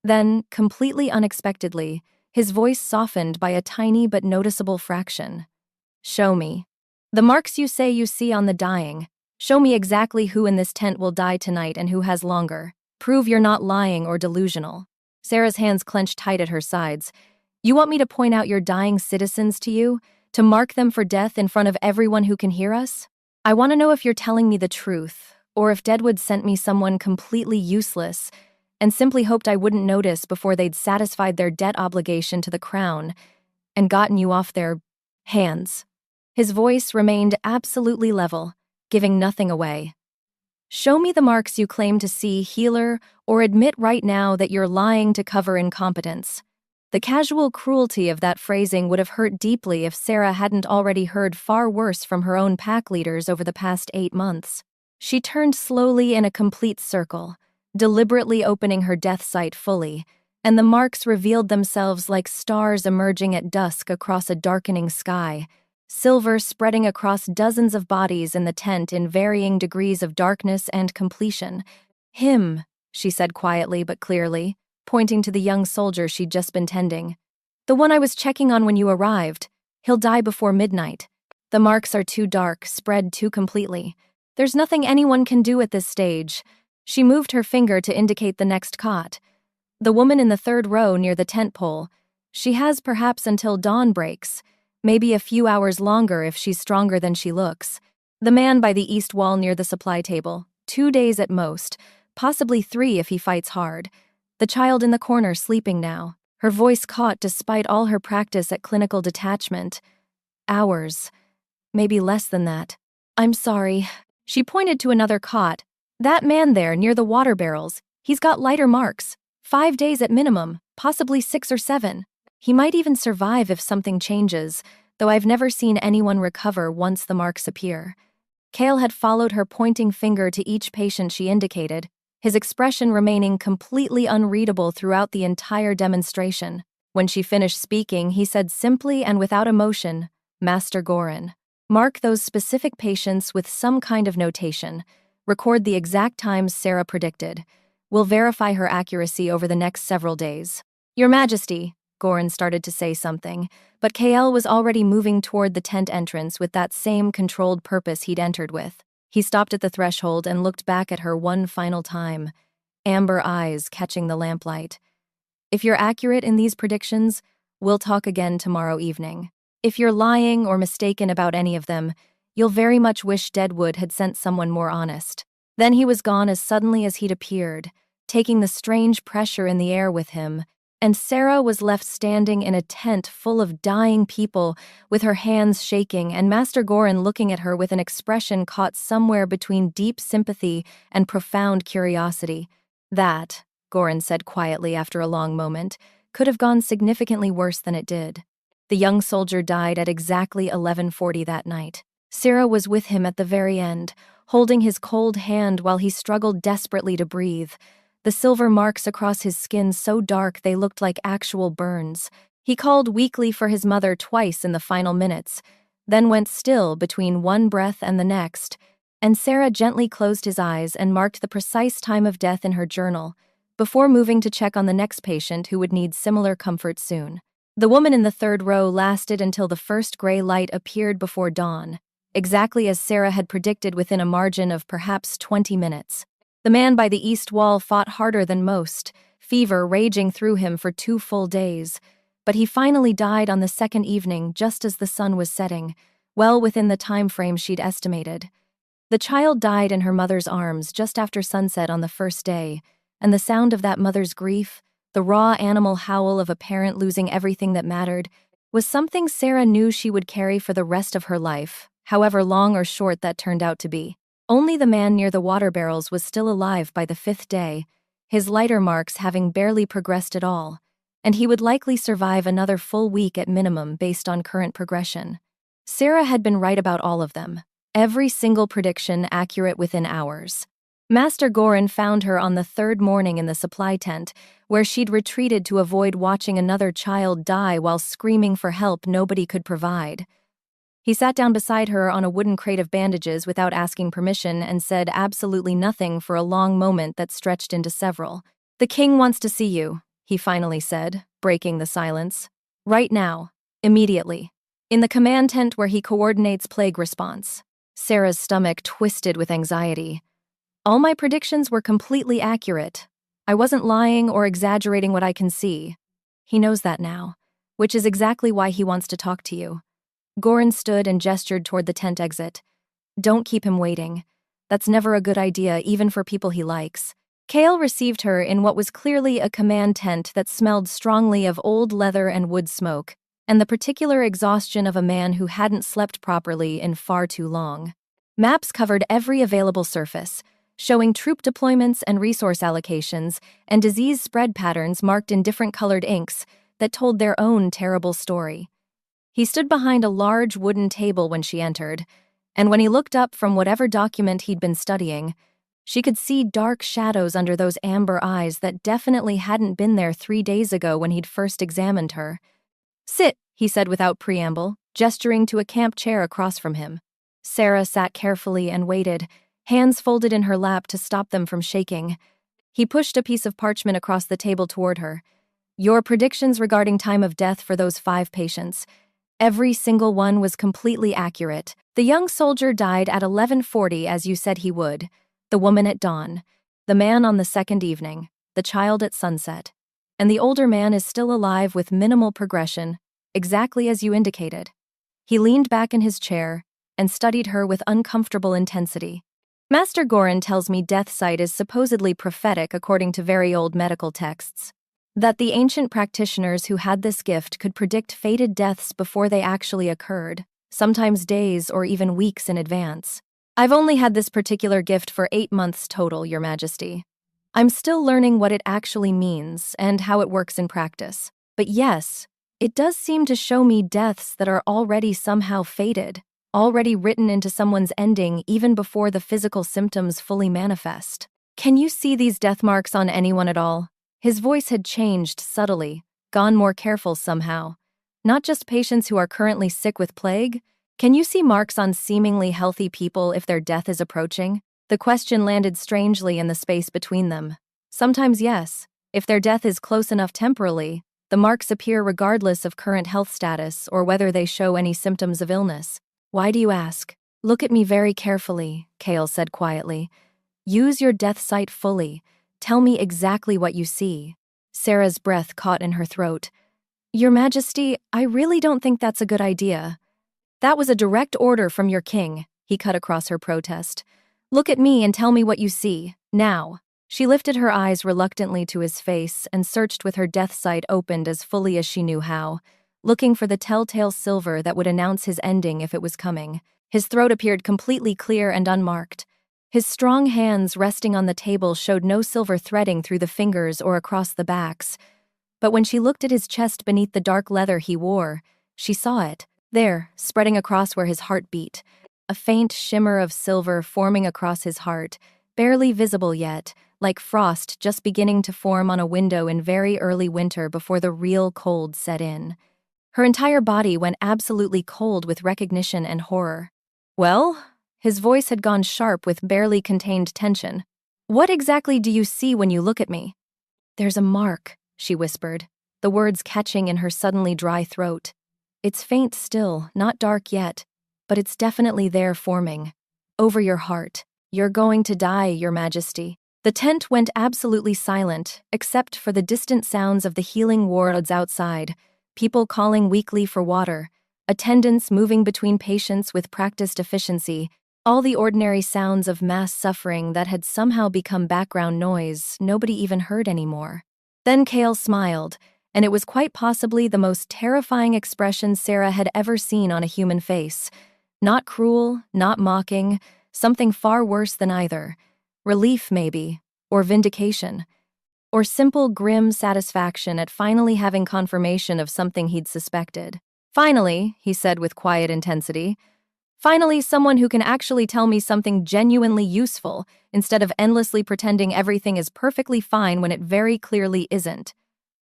Then, completely unexpectedly, his voice softened by a tiny but noticeable fraction. Show me. The marks you say you see on the dying. Show me exactly who in this tent will die tonight and who has longer. Prove you're not lying or delusional. Sera's hands clenched tight at her sides. You want me to point out your dying citizens to you? To mark them for death in front of everyone who can hear us? I want to know if you're telling me the truth, or if Deadwood sent me someone completely useless and simply hoped I wouldn't notice before they'd satisfied their debt obligation to the crown and gotten you off their hands. His voice remained absolutely level, giving nothing away. Show me the marks you claim to see, healer, or admit right now that you're lying to cover incompetence. The casual cruelty of that phrasing would have hurt deeply if Sera hadn't already heard far worse from her own pack leaders over the past 8 months. She turned slowly in a complete circle, deliberately opening her death sight fully, and the marks revealed themselves like stars emerging at dusk across a darkening sky, silver spreading across dozens of bodies in the tent in varying degrees of darkness and completion. Him, she said quietly but clearly, pointing to the young soldier she'd just been tending. The one I was checking on when you arrived. He'll die before midnight. The marks are too dark, spread too completely. There's nothing anyone can do at this stage. She moved her finger to indicate the next cot. The woman in the 3rd row near the tent pole. She has perhaps until dawn breaks, maybe a few hours longer if she's stronger than she looks. The man by the east wall near the supply table. 2 days at most, possibly 3 if he fights hard. The child in the corner sleeping now, her voice caught despite all her practice at clinical detachment. Hours. Maybe less than that. I'm sorry. She pointed to another cot. That man there near the water barrels, he's got lighter marks. 5 days at minimum, possibly 6 or 7. He might even survive if something changes, though I've never seen anyone recover once the marks appear. Kale had followed her pointing finger to each patient she indicated, his expression remaining completely unreadable throughout the entire demonstration. When she finished speaking, he said simply and without emotion, Master Gorin. Mark those specific patients with some kind of notation. Record the exact times Sera predicted. We'll verify her accuracy over the next several days. Your Majesty, Gorin started to say something, but Kael was already moving toward the tent entrance with that same controlled purpose he'd entered with. He stopped at the threshold and looked back at her one final time, amber eyes catching the lamplight. If you're accurate in these predictions, we'll talk again tomorrow evening. If you're lying or mistaken about any of them, you'll very much wish Deadwood had sent someone more honest. Then he was gone as suddenly as he'd appeared, taking the strange pressure in the air with him, and Sera was left standing in a tent full of dying people with her hands shaking and Master Gorin looking at her with an expression caught somewhere between deep sympathy and profound curiosity. That, Gorin said quietly after a long moment, could have gone significantly worse than it did. The young soldier died at exactly 11:40 that night. Sera was with him at the very end, holding his cold hand while he struggled desperately to breathe. The silver marks across his skin so dark they looked like actual burns. He called weakly for his mother twice in the final minutes, then went still between one breath and the next, and Sera gently closed his eyes and marked the precise time of death in her journal, before moving to check on the next patient who would need similar comfort soon. The woman in the 3rd row lasted until the first gray light appeared before dawn, exactly as Sera had predicted within a margin of perhaps 20 minutes. The man by the east wall fought harder than most, fever raging through him for 2 full days, but he finally died on the second evening just as the sun was setting, well within the time frame she'd estimated. The child died in her mother's arms just after sunset on the first day, and the sound of that mother's grief, the raw animal howl of a parent losing everything that mattered, was something Sera knew she would carry for the rest of her life, however long or short that turned out to be. Only the man near the water barrels was still alive by the 5th day, his lighter marks having barely progressed at all, and he would likely survive another full week at minimum based on current progression. Sera had been right about all of them, every single prediction accurate within hours. Master Gorin found her on the 3rd morning in the supply tent, where she'd retreated to avoid watching another child die while screaming for help nobody could provide. He sat down beside her on a wooden crate of bandages without asking permission and said absolutely nothing for a long moment that stretched into several. "The king wants to see you," he finally said, breaking the silence. "Right now. Immediately. In the command tent where he coordinates plague response." Sera's stomach twisted with anxiety. All my predictions were completely accurate. I wasn't lying or exaggerating what I can see. He knows that now, which is exactly why he wants to talk to you. Gorin stood and gestured toward the tent exit. "Don't keep him waiting. That's never a good idea, even for people he likes." Kale received her in what was clearly a command tent that smelled strongly of old leather and wood smoke, and the particular exhaustion of a man who hadn't slept properly in far too long. Maps covered every available surface, showing troop deployments and resource allocations, and disease spread patterns marked in different colored inks that told their own terrible story. He stood behind a large wooden table when she entered, and when he looked up from whatever document he'd been studying, she could see dark shadows under those amber eyes that definitely hadn't been there 3 days ago when he'd first examined her. "Sit," he said without preamble, gesturing to a camp chair across from him. Sera sat carefully and waited, hands folded in her lap to stop them from shaking. He pushed a piece of parchment across the table toward her. "Your predictions regarding time of death for those 5 patients. Every single one was completely accurate. The young soldier died at 11:40 as you said he would, the woman at dawn, the man on the 2nd evening, the child at sunset, and the older man is still alive with minimal progression, exactly as you indicated." He leaned back in his chair and studied her with uncomfortable intensity. "Master Gorin tells me death sight is supposedly prophetic according to very old medical texts. That the ancient practitioners who had this gift could predict fated deaths before they actually occurred, sometimes days or even weeks in advance. I've only had this particular gift for 8 months total, Your Majesty. I'm still learning what it actually means and how it works in practice. But yes, it does seem to show me deaths that are already somehow fated, already written into someone's ending even before the physical symptoms fully manifest. Can you see these death marks on anyone at all?" His voice had changed subtly, gone more careful somehow. "Not just patients who are currently sick with plague? Can you see marks on seemingly healthy people if their death is approaching?" The question landed strangely in the space between them. "Sometimes yes. If their death is close enough temporally, the marks appear regardless of current health status or whether they show any symptoms of illness." "Why do you ask?" "Look at me very carefully," Kale said quietly. "Use your death sight fully. Tell me exactly what you see." Sera's breath caught in her throat. "Your Majesty, I really don't think that's a good idea." "That was a direct order from your king," he cut across her protest. "Look at me and tell me what you see, now." She lifted her eyes reluctantly to his face and searched with her death sight opened as fully as she knew how, looking for the telltale silver that would announce his ending if it was coming. His throat appeared completely clear and unmarked. His strong hands resting on the table showed no silver threading through the fingers or across the backs. But when she looked at his chest beneath the dark leather he wore, she saw it, there, spreading across where his heart beat. A faint shimmer of silver forming across his heart, barely visible yet, like frost just beginning to form on a window in very early winter before the real cold set in. Her entire body went absolutely cold with recognition and horror. "Well?" His voice had gone sharp with barely contained tension. "What exactly do you see when you look at me?" "There's a mark," she whispered, the words catching in her suddenly dry throat. "It's faint still, not dark yet, but it's definitely there forming. Over your heart. You're going to die, Your Majesty." The tent went absolutely silent, except for the distant sounds of the healing wards outside, people calling weakly for water, attendants moving between patients with practiced efficiency, all the ordinary sounds of mass suffering that had somehow become background noise nobody even heard anymore. Then Kale smiled, and it was quite possibly the most terrifying expression Sera had ever seen on a human face. Not cruel, not mocking, something far worse than either. Relief, maybe, or vindication, or simple, grim satisfaction at finally having confirmation of something he'd suspected. "Finally," he said with quiet intensity, "finally someone who can actually tell me something genuinely useful, instead of endlessly pretending everything is perfectly fine when it very clearly isn't."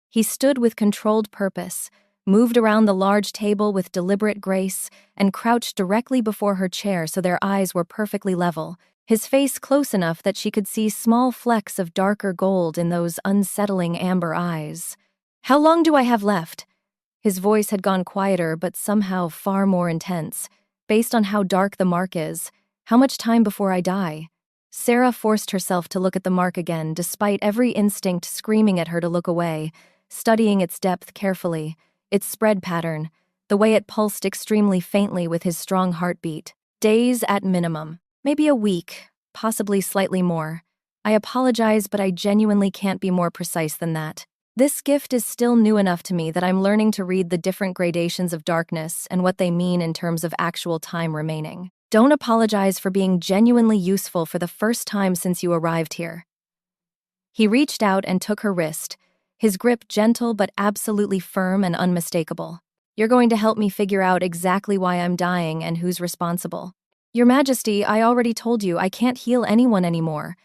He stood with controlled purpose, moved around the large table with deliberate grace, and crouched directly before her chair so their eyes were perfectly level, his face close enough that she could see small flecks of darker gold in those unsettling amber eyes. "How long do I have left?" His voice had gone quieter but somehow far more intense. "Based on how dark the mark is, how much time before I die?" Sera forced herself to look at the mark again, despite every instinct screaming at her to look away, studying its depth carefully, its spread pattern, the way it pulsed extremely faintly with his strong heartbeat. "Days at minimum. Maybe a week, possibly slightly more. I apologize, but I genuinely can't be more precise than that. This gift is still new enough to me that I'm learning to read the different gradations of darkness and what they mean in terms of actual time remaining. Don't apologize for being genuinely useful for the first time since you arrived here." He reached out and took her wrist, his grip gentle but absolutely firm and unmistakable. "You're going to help me figure out exactly why I'm dying and who's responsible." "Your Majesty, I already told you I can't heal anyone anymore.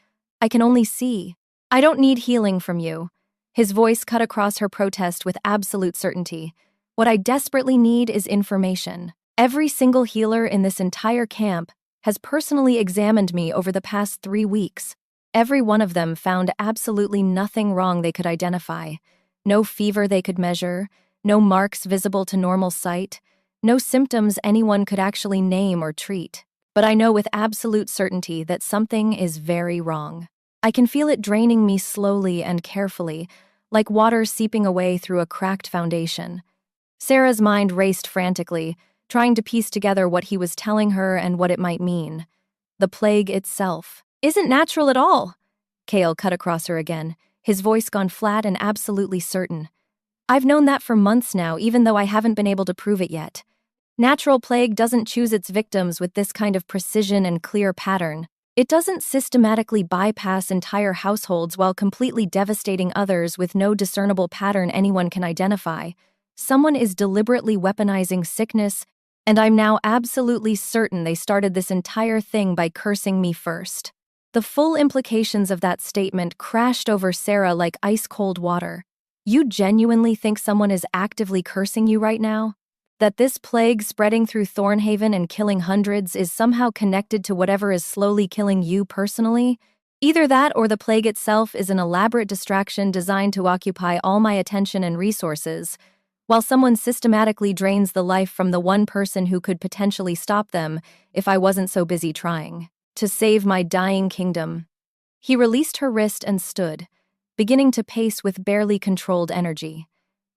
I can only see. I don't need healing from you." His voice cut across her protest with absolute certainty. "What I desperately need is information. Every single healer in this entire camp has personally examined me over the past 3 weeks. Every one of them found absolutely nothing wrong they could identify. No fever they could measure, no marks visible to normal sight, no symptoms anyone could actually name or treat. But I know with absolute certainty that something is very wrong. I can feel it draining me slowly and carefully, like water seeping away through a cracked foundation." Sera's mind raced frantically, trying to piece together what he was telling her and what it might mean. The plague itself isn't natural at all. Kale cut across her again, his voice gone flat and absolutely certain. "I've known that for months now, even though I haven't been able to prove it yet. Natural plague doesn't choose its victims with this kind of precision and clear pattern. It doesn't systematically bypass entire households while completely devastating others with no discernible pattern anyone can identify. Someone is deliberately weaponizing sickness, and I'm now absolutely certain they started this entire thing by cursing me first." The full implications of that statement crashed over Sera like ice-cold water. "You genuinely think someone is actively cursing you right now? That this plague spreading through Thornhaven and killing hundreds is somehow connected to whatever is slowly killing you personally? Either that or the plague itself is an elaborate distraction designed to occupy all my attention and resources, while someone systematically drains the life from the one person who could potentially stop them if I wasn't so busy trying to save my dying kingdom." He released her wrist and stood, beginning to pace with barely controlled energy.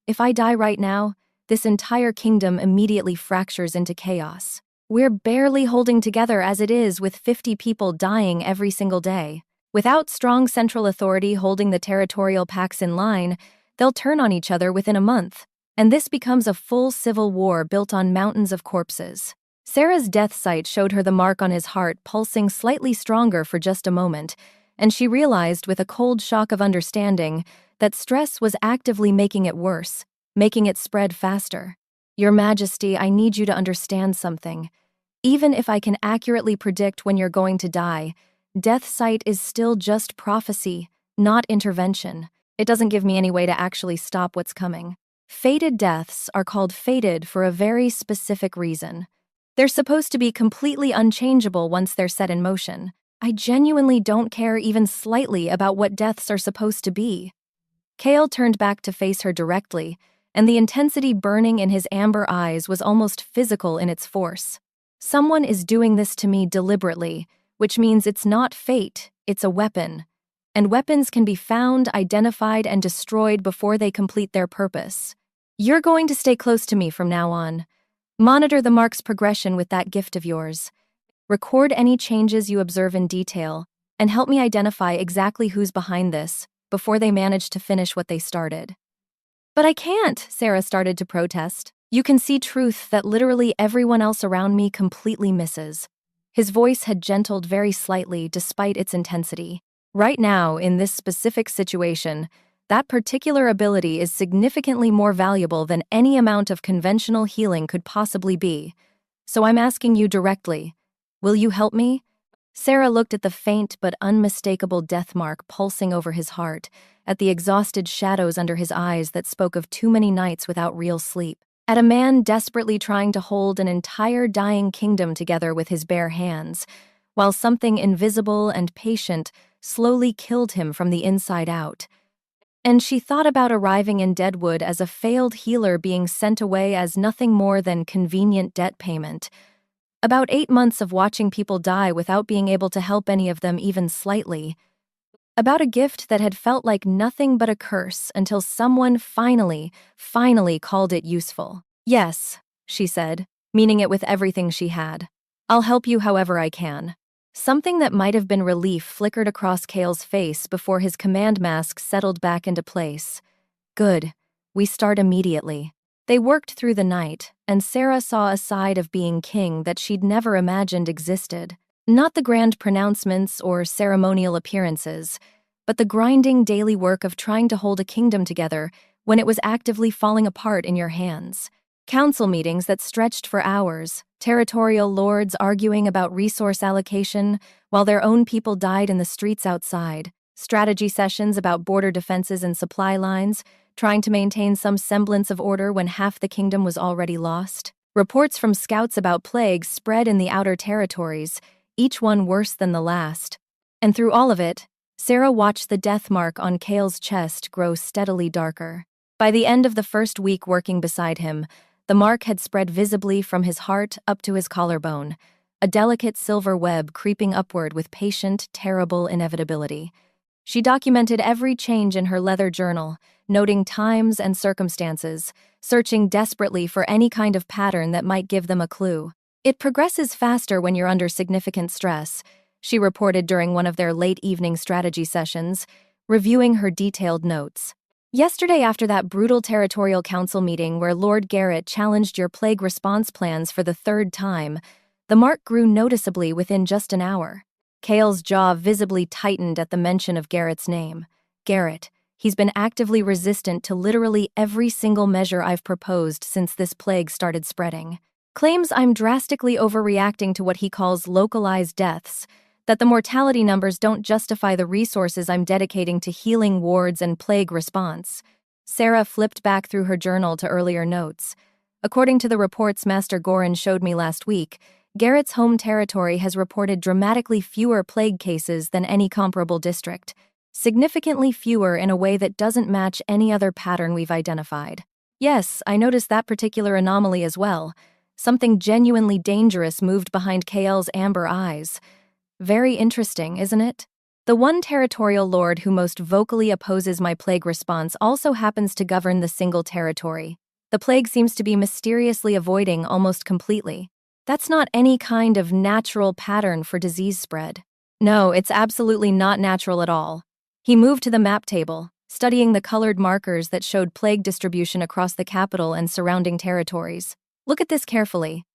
"If I die right now, this entire kingdom immediately fractures into chaos. We're barely holding together as it is, with 50 people dying every single day. Without strong central authority holding the territorial pacts in line, they'll turn on each other within a month, and this becomes a full civil war built on mountains of corpses." Sera's death sight showed her the mark on his heart pulsing slightly stronger for just a moment, and she realized with a cold shock of understanding that stress was actively making it worse, making it spread faster. "Your Majesty, I need you to understand something. Even if I can accurately predict when you're going to die, death sight is still just prophecy, not intervention. It doesn't give me any way to actually stop what's coming. Fated deaths are called fated for a very specific reason. They're supposed to be completely unchangeable once they're set in motion. I genuinely don't care even slightly about what deaths are supposed to be." Kale turned back to face her directly, and the intensity burning in his amber eyes was almost physical in its force. "Someone is doing this to me deliberately, which means it's not fate, it's a weapon. And weapons can be found, identified, and destroyed before they complete their purpose. You're going to stay close to me from now on. Monitor the mark's progression with that gift of yours. Record any changes you observe in detail, and help me identify exactly who's behind this before they manage to finish what they started. But I can't, Sera started to protest. You can see truth that literally everyone else around me completely misses. His voice had gentled very slightly despite its intensity. Right now, in this specific situation, that particular ability is significantly more valuable than any amount of conventional healing could possibly be. So I'm asking you directly, will you help me? Sera looked at the faint but unmistakable death mark pulsing over his heart, at the exhausted shadows under his eyes that spoke of too many nights without real sleep, at a man desperately trying to hold an entire dying kingdom together with his bare hands, while something invisible and patient slowly killed him from the inside out. And she thought about arriving in Deadwood as a failed healer being sent away as nothing more than convenient debt payment. About 8 months of watching people die without being able to help any of them even slightly. About a gift that had felt like nothing but a curse until someone finally called it useful. Yes, she said, meaning it with everything she had. I'll help you however I can. Something that might have been relief flickered across Kale's face before his command mask settled back into place. Good. We start immediately. They worked through the night, and Sera saw a side of being king that she'd never imagined existed. Not the grand pronouncements or ceremonial appearances, but the grinding daily work of trying to hold a kingdom together when it was actively falling apart in your hands. Council meetings that stretched for hours, territorial lords arguing about resource allocation while their own people died in the streets outside, strategy sessions about border defenses and supply lines, trying to maintain some semblance of order when half the kingdom was already lost. Reports from scouts about plagues spread in the outer territories, each one worse than the last. And through all of it, Sera watched the death mark on Kale's chest grow steadily darker. By the end of the first week working beside him, the mark had spread visibly from his heart up to his collarbone, a delicate silver web creeping upward with patient, terrible inevitability. She documented every change in her leather journal, noting times and circumstances, searching desperately for any kind of pattern that might give them a clue. It progresses faster when you're under significant stress, she reported during one of their late evening strategy sessions, reviewing her detailed notes. Yesterday, after that brutal territorial council meeting where Lord Garrett challenged your plague response plans for the 3rd time, the mark grew noticeably within just an hour. Kale's jaw visibly tightened at the mention of Garrett's name. Garrett, he's been actively resistant to literally every single measure I've proposed since this plague started spreading. Claims I'm drastically overreacting to what he calls localized deaths, that the mortality numbers don't justify the resources I'm dedicating to healing wards and plague response. Sera flipped back through her journal to earlier notes. According to the reports Master Gorin showed me last week, Garrett's home territory has reported dramatically fewer plague cases than any comparable district, significantly fewer in a way that doesn't match any other pattern we've identified. Yes, I noticed that particular anomaly as well. Something genuinely dangerous moved behind Kale's amber eyes. Very interesting, isn't it? The one territorial lord who most vocally opposes my plague response also happens to govern the single territory. The plague seems to be mysteriously avoiding almost completely. That's not any kind of natural pattern for disease spread. No, it's absolutely not natural at all. He moved to the map table, studying the colored markers that showed plague distribution across the capital and surrounding territories. Look at this carefully.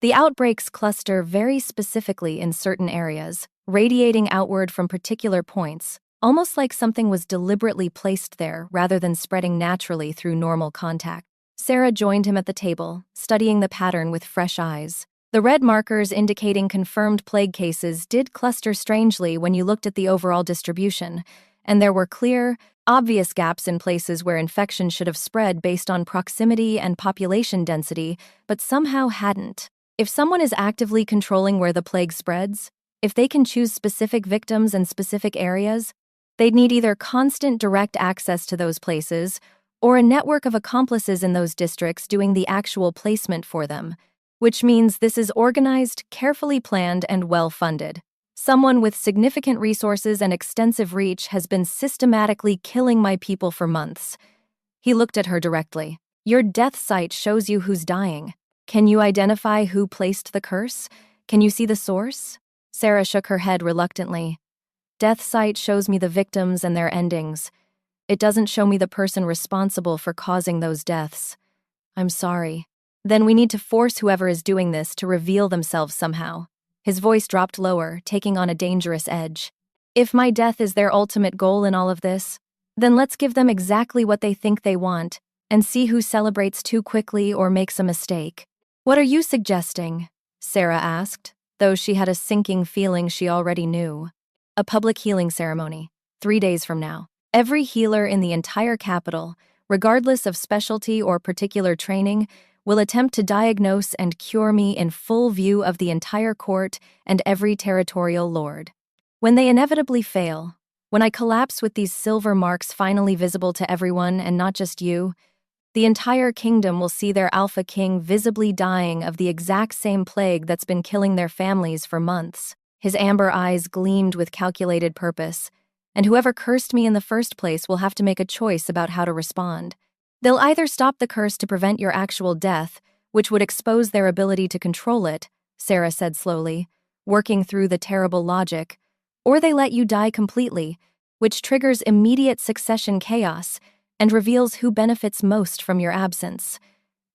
The outbreaks cluster very specifically in certain areas, radiating outward from particular points, almost like something was deliberately placed there rather than spreading naturally through normal contact. Sera joined him at the table, studying the pattern with fresh eyes. The red markers indicating confirmed plague cases did cluster strangely when you looked at the overall distribution, and there were clear, obvious gaps in places where infection should have spread based on proximity and population density, but somehow hadn't. If someone is actively controlling where the plague spreads, if they can choose specific victims and specific areas, they'd need either constant direct access to those places or a network of accomplices in those districts doing the actual placement for them, which means this is organized, carefully planned, and well-funded. Someone with significant resources and extensive reach has been systematically killing my people for months. He looked at her directly. Your death site shows you who's dying. Can you identify who placed the curse? Can you see the source? Sera shook her head reluctantly. Death sight shows me the victims and their endings. It doesn't show me the person responsible for causing those deaths. I'm sorry. Then we need to force whoever is doing this to reveal themselves somehow. His voice dropped lower, taking on a dangerous edge. If my death is their ultimate goal in all of this, then let's give them exactly what they think they want, and see who celebrates too quickly or makes a mistake. What are you suggesting? Sera asked, though she had a sinking feeling she already knew. A public healing ceremony, 3 days from now. Every healer in the entire capital, regardless of specialty or particular training, will attempt to diagnose and cure me in full view of the entire court and every territorial lord. When they inevitably fail, when I collapse with these silver marks finally visible to everyone and not just you, the entire kingdom will see their alpha king visibly dying of the exact same plague that's been killing their families for months. His amber eyes gleamed with calculated purpose, and whoever cursed me in the first place will have to make a choice about how to respond. They'll either stop the curse to prevent your actual death, which would expose their ability to control it, Sera said slowly, working through the terrible logic, or they let you die completely, which triggers immediate succession chaos and reveals who benefits most from your absence.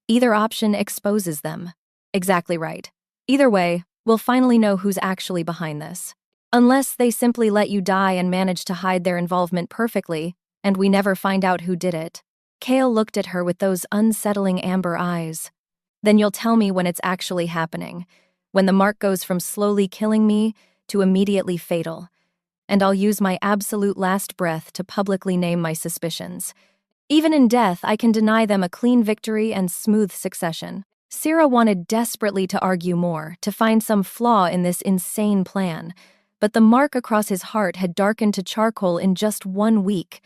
Either option exposes them. Exactly right. Either way, we'll finally know who's actually behind this. Unless they simply let you die and manage to hide their involvement perfectly, and we never find out who did it. Kale looked at her with those unsettling amber eyes. Then you'll tell me when it's actually happening, when the mark goes from slowly killing me to immediately fatal, and I'll use my absolute last breath to publicly name my suspicions. Even in death, I can deny them a clean victory and smooth succession. Sera wanted desperately to argue more, to find some flaw in this insane plan, but the mark across his heart had darkened to charcoal in just 1 week,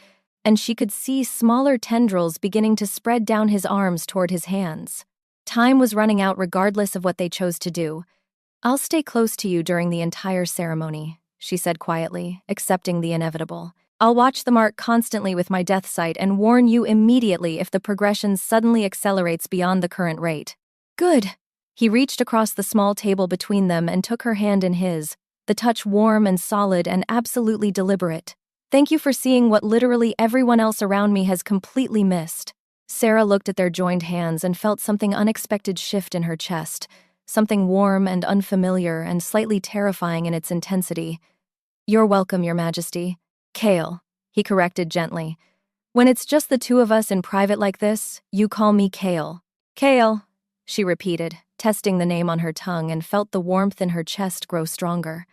and she could see smaller tendrils beginning to spread down his arms toward his hands. Time was running out regardless of what they chose to do. I'll stay close to you during the entire ceremony, she said quietly, accepting the inevitable. I'll watch the mark constantly with my death sight and warn you immediately if the progression suddenly accelerates beyond the current rate. Good. He reached across the small table between them and took her hand in his, the touch warm and solid and absolutely deliberate. Thank you for seeing what literally everyone else around me has completely missed. Sera looked at their joined hands and felt something unexpected shift in her chest, something warm and unfamiliar and slightly terrifying in its intensity. You're welcome, Your Majesty. Kale, he corrected gently. When it's just the two of us in private like this, you call me Kale. Kale, she repeated, testing the name on her tongue and felt the warmth in her chest grow stronger.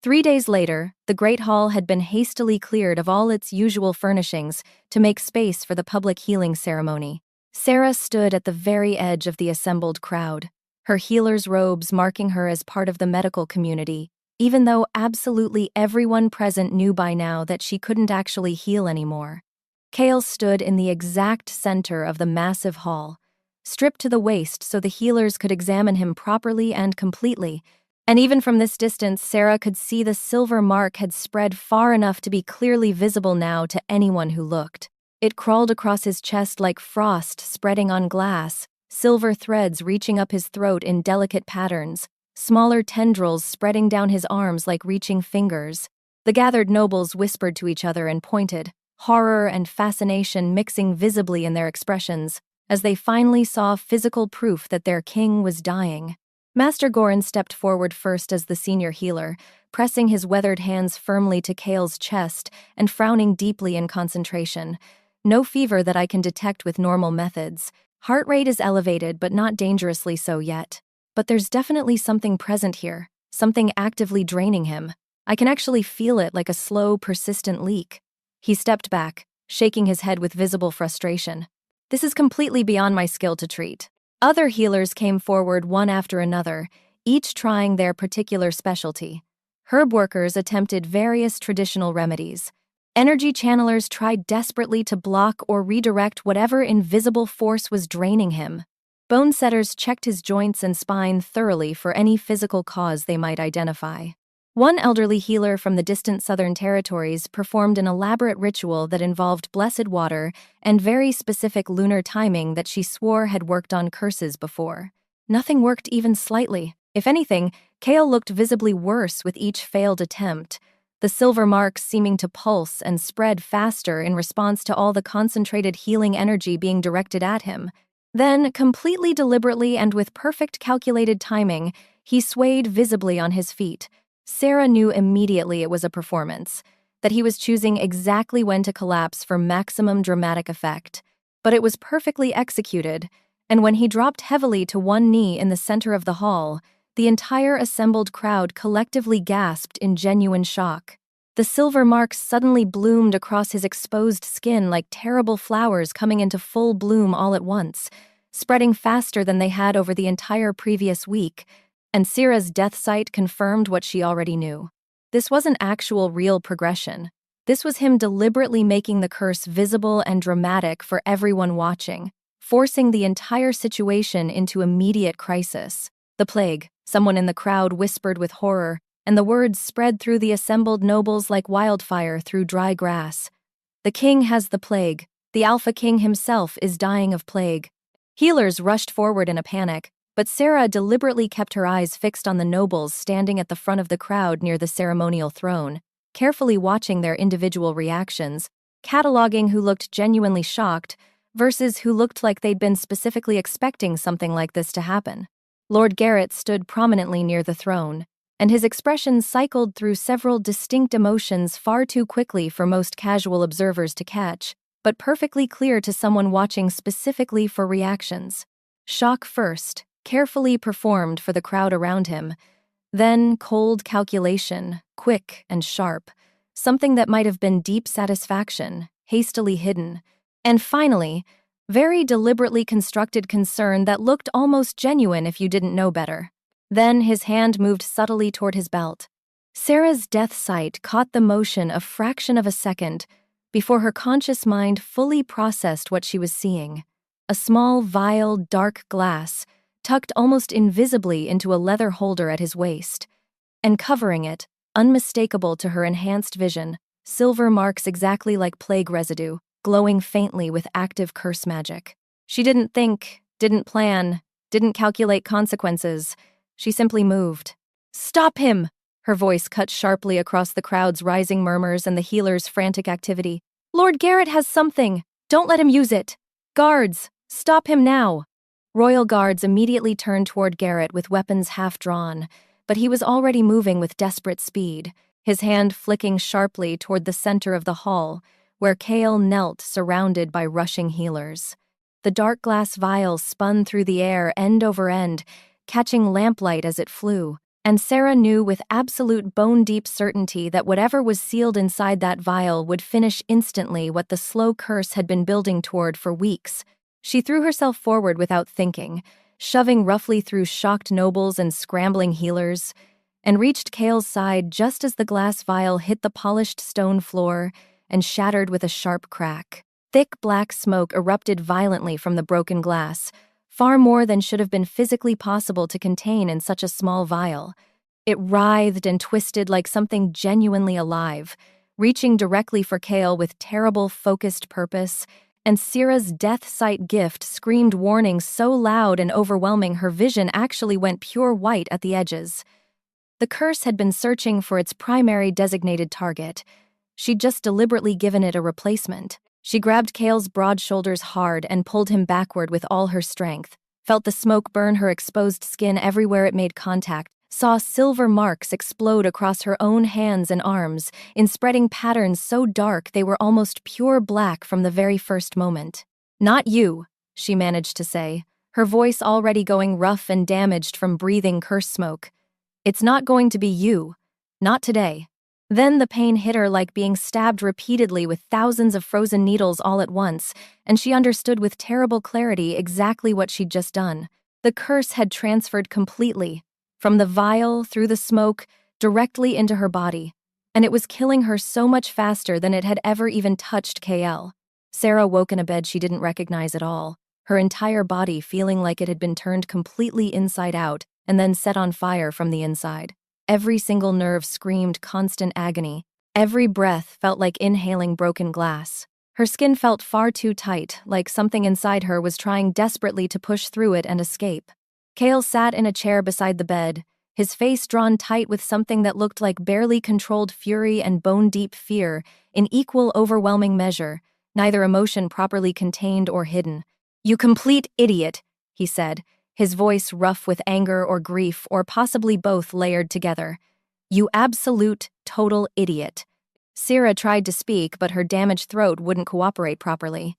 3 days later, the Great Hall had been hastily cleared of all its usual furnishings to make space for the public healing ceremony. Sera stood at the very edge of the assembled crowd, her healer's robes marking her as part of the medical community, even though absolutely everyone present knew by now that she couldn't actually heal anymore. Kale stood in the exact center of the massive hall, stripped to the waist so the healers could examine him properly and completely, and even from this distance, Sera could see the silver mark had spread far enough to be clearly visible now to anyone who looked. It crawled across his chest like frost spreading on glass, silver threads reaching up his throat in delicate patterns, smaller tendrils spreading down his arms like reaching fingers. The gathered nobles whispered to each other and pointed, horror and fascination mixing visibly in their expressions, as they finally saw physical proof that their king was dying. Master Goran stepped forward first as the senior healer, pressing his weathered hands firmly to Kale's chest and frowning deeply in concentration. No fever that I can detect with normal methods. Heart rate is elevated but not dangerously so yet. But there's definitely something present here, something actively draining him. I can actually feel it like a slow, persistent leak. He stepped back, shaking his head with visible frustration. This is completely beyond my skill to treat. Other healers came forward one after another, each trying their particular specialty. Herb workers attempted various traditional remedies. Energy channelers tried desperately to block or redirect whatever invisible force was draining him. Bone setters checked his joints and spine thoroughly for any physical cause they might identify. One elderly healer from the distant southern territories performed an elaborate ritual that involved blessed water and very specific lunar timing that she swore had worked on curses before. Nothing worked even slightly. If anything, Kale looked visibly worse with each failed attempt, the silver marks seeming to pulse and spread faster in response to all the concentrated healing energy being directed at him. Then, completely deliberately and with perfect calculated timing, he swayed visibly on his feet. Sera knew immediately it was a performance, that he was choosing exactly when to collapse for maximum dramatic effect. But it was perfectly executed, and when he dropped heavily to one knee in the center of the hall, the entire assembled crowd collectively gasped in genuine shock. The silver marks suddenly bloomed across his exposed skin like terrible flowers coming into full bloom all at once, spreading faster than they had over the entire previous week, and Sera's death sight confirmed what she already knew. This wasn't actual real progression. This was him deliberately making the curse visible and dramatic for everyone watching, forcing the entire situation into immediate crisis. The plague, someone in the crowd whispered with horror, and the words spread through the assembled nobles like wildfire through dry grass. The king has the plague. The Alpha King himself is dying of plague. Healers rushed forward in a panic, but Sera deliberately kept her eyes fixed on the nobles standing at the front of the crowd near the ceremonial throne, carefully watching their individual reactions, cataloging who looked genuinely shocked versus who looked like they'd been specifically expecting something like this to happen. Lord Garrett stood prominently near the throne, and his expression cycled through several distinct emotions far too quickly for most casual observers to catch, but perfectly clear to someone watching specifically for reactions. Shock first, carefully performed for the crowd around him, then cold calculation, quick and sharp, something that might have been deep satisfaction, hastily hidden, and finally, very deliberately constructed concern that looked almost genuine if you didn't know better. Then his hand moved subtly toward his belt. Sera's death sight caught the motion a fraction of a second before her conscious mind fully processed what she was seeing. A small, vial, dark glass, tucked almost invisibly into a leather holder at his waist, and covering it, unmistakable to her enhanced vision, silver marks exactly like plague residue, glowing faintly with active curse magic. She didn't think, didn't plan, didn't calculate consequences. She simply moved. "Stop him!" Her voice cut sharply across the crowd's rising murmurs and the healer's frantic activity. "Lord Garrett has something! Don't let him use it! Guards, stop him now!" Royal guards immediately turned toward Garrett with weapons half drawn, but he was already moving with desperate speed, his hand flicking sharply toward the center of the hall, where Kale knelt surrounded by rushing healers. The dark glass vial spun through the air end over end, catching lamplight as it flew, and Sera knew with absolute bone-deep certainty that whatever was sealed inside that vial would finish instantly what the slow curse had been building toward for weeks. She threw herself forward without thinking, shoving roughly through shocked nobles and scrambling healers, and reached Kale's side just as the glass vial hit the polished stone floor and shattered with a sharp crack. Thick black smoke erupted violently from the broken glass, far more than should have been physically possible to contain in such a small vial. It writhed and twisted like something genuinely alive, reaching directly for Kale with terrible, focused purpose, and Sera's death sight gift screamed warning so loud and overwhelming her vision actually went pure white at the edges. The curse had been searching for its primary designated target. She'd just deliberately given it a replacement. She grabbed Kale's broad shoulders hard and pulled him backward with all her strength, felt the smoke burn her exposed skin everywhere it made contact, saw silver marks explode across her own hands and arms, in spreading patterns so dark they were almost pure black from the very first moment. "Not you," she managed to say, her voice already going rough and damaged from breathing curse smoke. "It's not going to be you. Not today." Then the pain hit her like being stabbed repeatedly with thousands of frozen needles all at once, and she understood with terrible clarity exactly what she'd just done. The curse had transferred completely, from the vial, through the smoke, directly into her body, and it was killing her so much faster than it had ever even touched KL. Sera woke in a bed she didn't recognize at all, her entire body feeling like it had been turned completely inside out and then set on fire from the inside. Every single nerve screamed constant agony. Every breath felt like inhaling broken glass. Her skin felt far too tight, like something inside her was trying desperately to push through it and escape. Kale sat in a chair beside the bed, his face drawn tight with something that looked like barely controlled fury and bone-deep fear in equal overwhelming measure, neither emotion properly contained or hidden. "You complete idiot," he said, his voice rough with anger or grief or possibly both layered together. "You absolute, total idiot." Sera tried to speak, but her damaged throat wouldn't cooperate properly.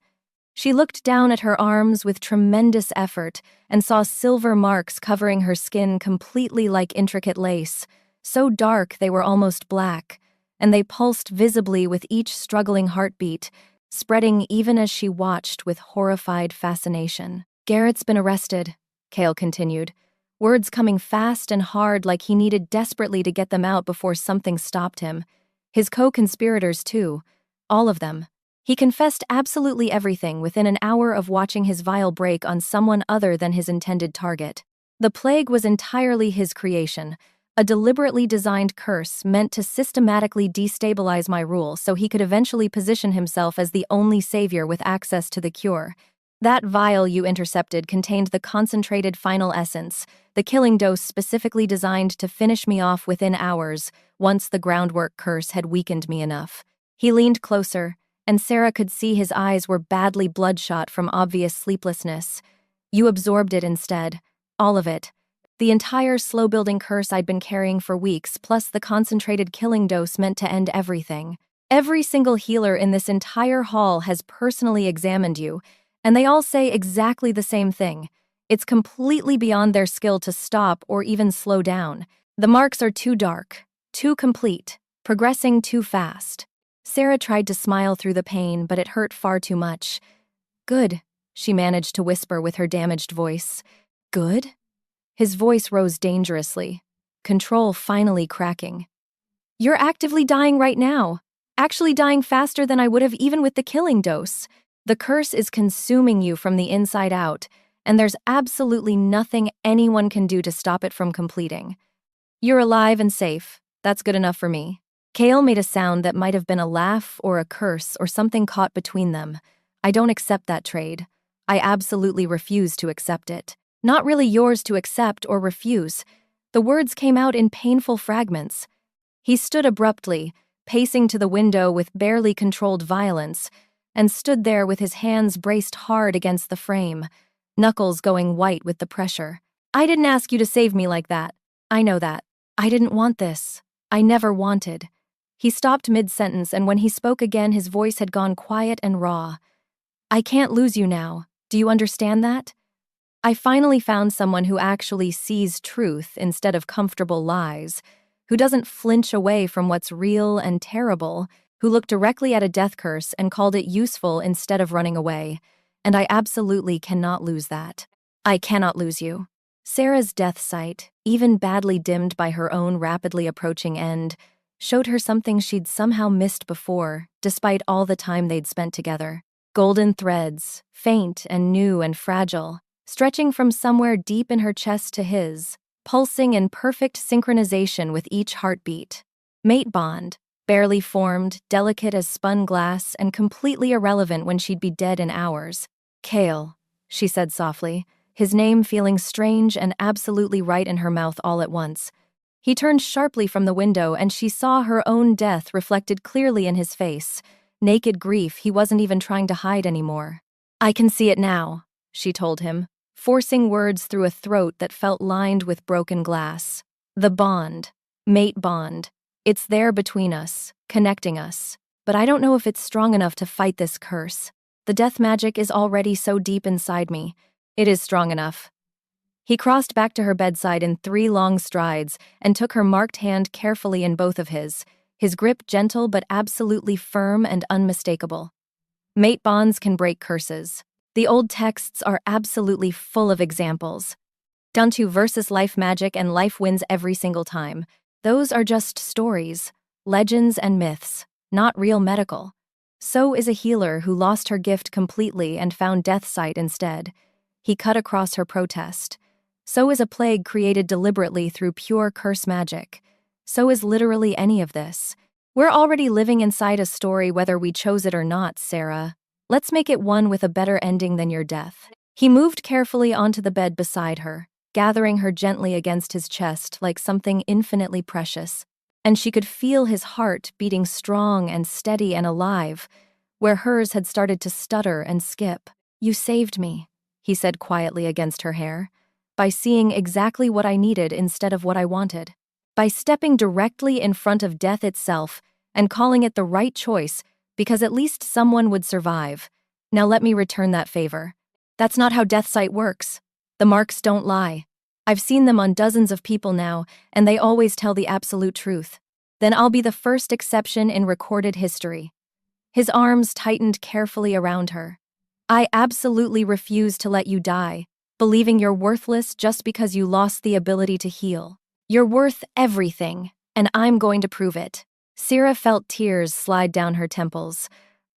She looked down at her arms with tremendous effort and saw silver marks covering her skin completely like intricate lace, so dark they were almost black, and they pulsed visibly with each struggling heartbeat, spreading even as she watched with horrified fascination. "Garrett's been arrested," Kale continued, words coming fast and hard like he needed desperately to get them out before something stopped him. His co-conspirators, too. All of them. He confessed absolutely everything within an hour of watching his vial break on someone other than his intended target. The plague was entirely his creation, a deliberately designed curse meant to systematically destabilize my rule so he could eventually position himself as the only savior with access to the cure. That vial you intercepted contained the concentrated final essence, the killing dose specifically designed to finish me off within hours, once the groundwork curse had weakened me enough. He leaned closer, and Sera could see his eyes were badly bloodshot from obvious sleeplessness. "You absorbed it instead. All of it. The entire slow-building curse I'd been carrying for weeks, plus the concentrated killing dose meant to end everything. Every single healer in this entire hall has personally examined you, and they all say exactly the same thing. It's completely beyond their skill to stop or even slow down. The marks are too dark, too complete, progressing too fast." Sera tried to smile through the pain, but it hurt far too much. "Good," she managed to whisper with her damaged voice. "Good?" His voice rose dangerously, control finally cracking. "You're actively dying right now. Actually dying faster than I would have even with the killing dose. The curse is consuming you from the inside out, and there's absolutely nothing anyone can do to stop it from completing. You're alive and safe. That's good enough for me." Kale made a sound that might have been a laugh or a curse or something caught between them. "I don't accept that trade. I absolutely refuse to accept it. Not really yours to accept or refuse." The words came out in painful fragments. He stood abruptly, pacing to the window with barely controlled violence, and stood there with his hands braced hard against the frame, knuckles going white with the pressure. "I didn't ask you to save me like that. I know that. I didn't want this. I never wanted." He stopped mid-sentence, and when he spoke again, his voice had gone quiet and raw. "I can't lose you now. Do you understand that? I finally found someone who actually sees truth instead of comfortable lies, who doesn't flinch away from what's real and terrible, who looked directly at a death curse and called it useful instead of running away, and I absolutely cannot lose that. I cannot lose you." Sera's death sight, even badly dimmed by her own rapidly approaching end, showed her something she'd somehow missed before, despite all the time they'd spent together. Golden threads, faint and new and fragile, stretching from somewhere deep in her chest to his, pulsing in perfect synchronization with each heartbeat. Mate bond, barely formed, delicate as spun glass, and completely irrelevant when she'd be dead in hours. "Kale," she said softly, his name feeling strange and absolutely right in her mouth all at once. He turned sharply from the window, and she saw her own death reflected clearly in his face, naked grief he wasn't even trying to hide anymore. "I can see it now," she told him, forcing words through a throat that felt lined with broken glass. "The bond, mate bond, it's there between us, connecting us, but I don't know if it's strong enough to fight this curse. The death magic is already so deep inside me. It is strong enough." He crossed back to her bedside in 3 long strides and took her marked hand carefully in both of his grip gentle but absolutely firm and unmistakable. "Mate bonds can break curses. The old texts are absolutely full of examples. Dantu versus life magic, and life wins every single time. Those are just stories, legends and myths, not real medical. So is a healer who lost her gift completely and found death sight instead." He cut across her protest. "So is a plague created deliberately through pure curse magic. So is literally any of this. We're already living inside a story whether we chose it or not, Sera. Let's make it one with a better ending than your death." He moved carefully onto the bed beside her, gathering her gently against his chest like something infinitely precious. And she could feel his heart beating strong and steady and alive, where hers had started to stutter and skip. "You saved me," he said quietly against her hair, "by seeing exactly what I needed instead of what I wanted. By stepping directly in front of death itself and calling it the right choice because at least someone would survive. Now let me return that favor. That's not how death sight works. The marks don't lie. I've seen them on dozens of people now, and they always tell the absolute truth. Then I'll be the first exception in recorded history." His arms tightened carefully around her. "I absolutely refuse to let you die, believing you're worthless just because you lost the ability to heal. You're worth everything, and I'm going to prove it." Sera felt tears slide down her temples.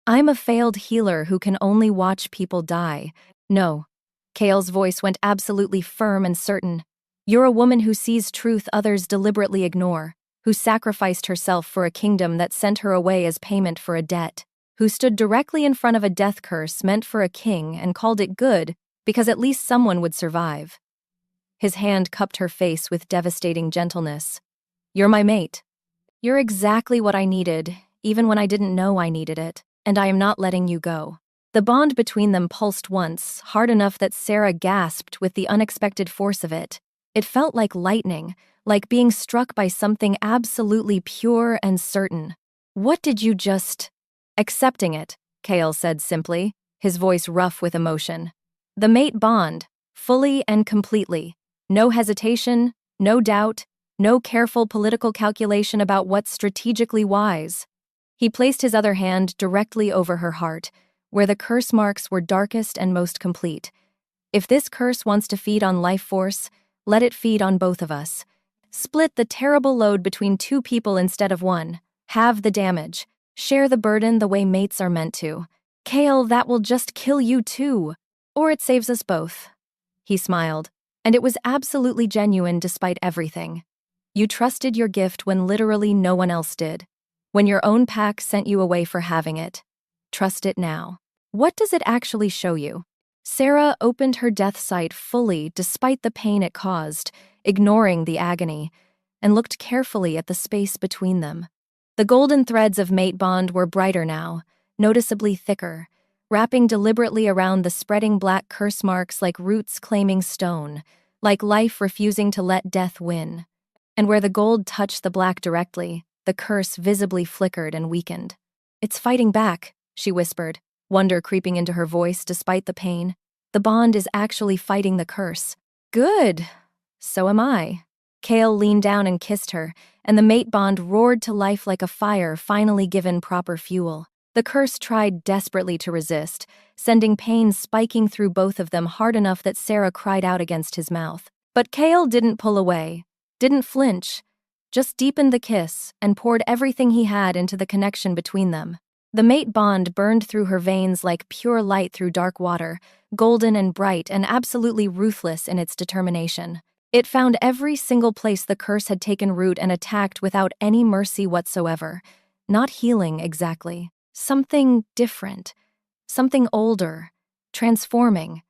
"I'm a failed healer who can only watch people die. No." Kale's voice went absolutely firm and certain. "You're a woman who sees truth others deliberately ignore, who sacrificed herself for a kingdom that sent her away as payment for a debt, who stood directly in front of a death curse meant for a king and called it good because at least someone would survive." His hand cupped her face with devastating gentleness. "You're my mate. You're exactly what I needed, even when I didn't know I needed it, and I am not letting you go." The bond between them pulsed once, hard enough that Sera gasped with the unexpected force of it. It felt like lightning, like being struck by something absolutely pure and certain. "What did you just—" "Accepting it," Kale said simply, his voice rough with emotion. "The mate bond, fully and completely. No hesitation, no doubt, no careful political calculation about what's strategically wise." He placed his other hand directly over her heart, where the curse marks were darkest and most complete. "If this curse wants to feed on life force, let it feed on both of us. Split the terrible load between two people instead of one. Halve the damage. Share the burden the way mates are meant to. Kale, that will just kill you too. Or it saves us both." He smiled, and it was absolutely genuine despite everything. "You trusted your gift when literally no one else did. When your own pack sent you away for having it. Trust it now. What does it actually show you?" Sera opened her death sight fully despite the pain it caused, ignoring the agony, and looked carefully at the space between them. The golden threads of mate bond were brighter now, noticeably thicker, wrapping deliberately around the spreading black curse marks like roots claiming stone, like life refusing to let death win. And where the gold touched the black directly, the curse visibly flickered and weakened. "It's fighting back," she whispered, wonder creeping into her voice despite the pain. "The bond is actually fighting the curse." "Good. So am I." Kale leaned down and kissed her, and the mate bond roared to life like a fire finally given proper fuel. The curse tried desperately to resist, sending pain spiking through both of them hard enough that Sera cried out against his mouth. But Kale didn't pull away, didn't flinch, just deepened the kiss and poured everything he had into the connection between them. The mate bond burned through her veins like pure light through dark water, golden and bright and absolutely ruthless in its determination. It found every single place the curse had taken root and attacked without any mercy whatsoever. Not healing, exactly. Something different. Something older. Transforming.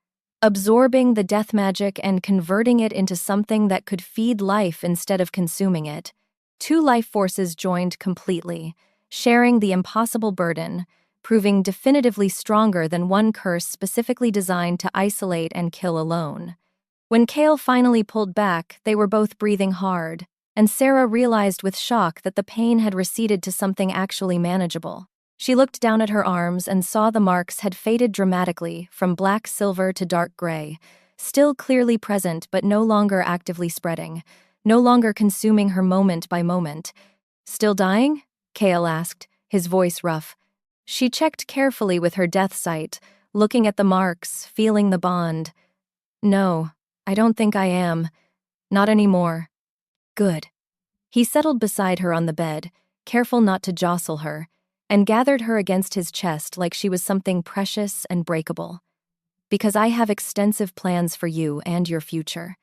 Absorbing the death magic and converting it into something that could feed life instead of consuming it. Two life forces joined completely, sharing the impossible burden, proving definitively stronger than one curse specifically designed to isolate and kill alone. When Kale finally pulled back, they were both breathing hard, and Sera realized with shock that the pain had receded to something actually manageable. She looked down at her arms and saw the marks had faded dramatically from black silver to dark gray, still clearly present but no longer actively spreading, no longer consuming her moment by moment. "Still dying?" Kale asked, his voice rough. She checked carefully with her death sight, looking at the marks, feeling the bond. "No, I don't think I am. Not anymore." "Good." He settled beside her on the bed, careful not to jostle her, and gathered her against his chest like she was something precious and breakable. "Because I have extensive plans for you and your future."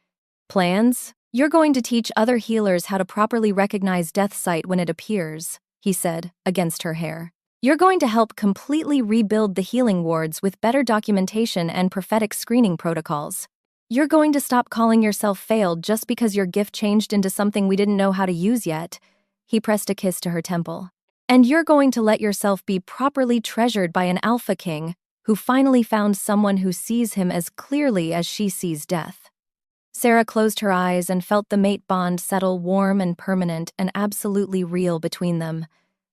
"Plans? You're going to teach other healers how to properly recognize death sight when it appears," he said, against her hair. "You're going to help completely rebuild the healing wards with better documentation and prophetic screening protocols." You're going to stop calling yourself failed just because your gift changed into something we didn't know how to use yet. He pressed a kiss to her temple. And you're going to let yourself be properly treasured by an alpha king who finally found someone who sees him as clearly as she sees death. Sera closed her eyes and felt the mate bond settle warm and permanent and absolutely real between them.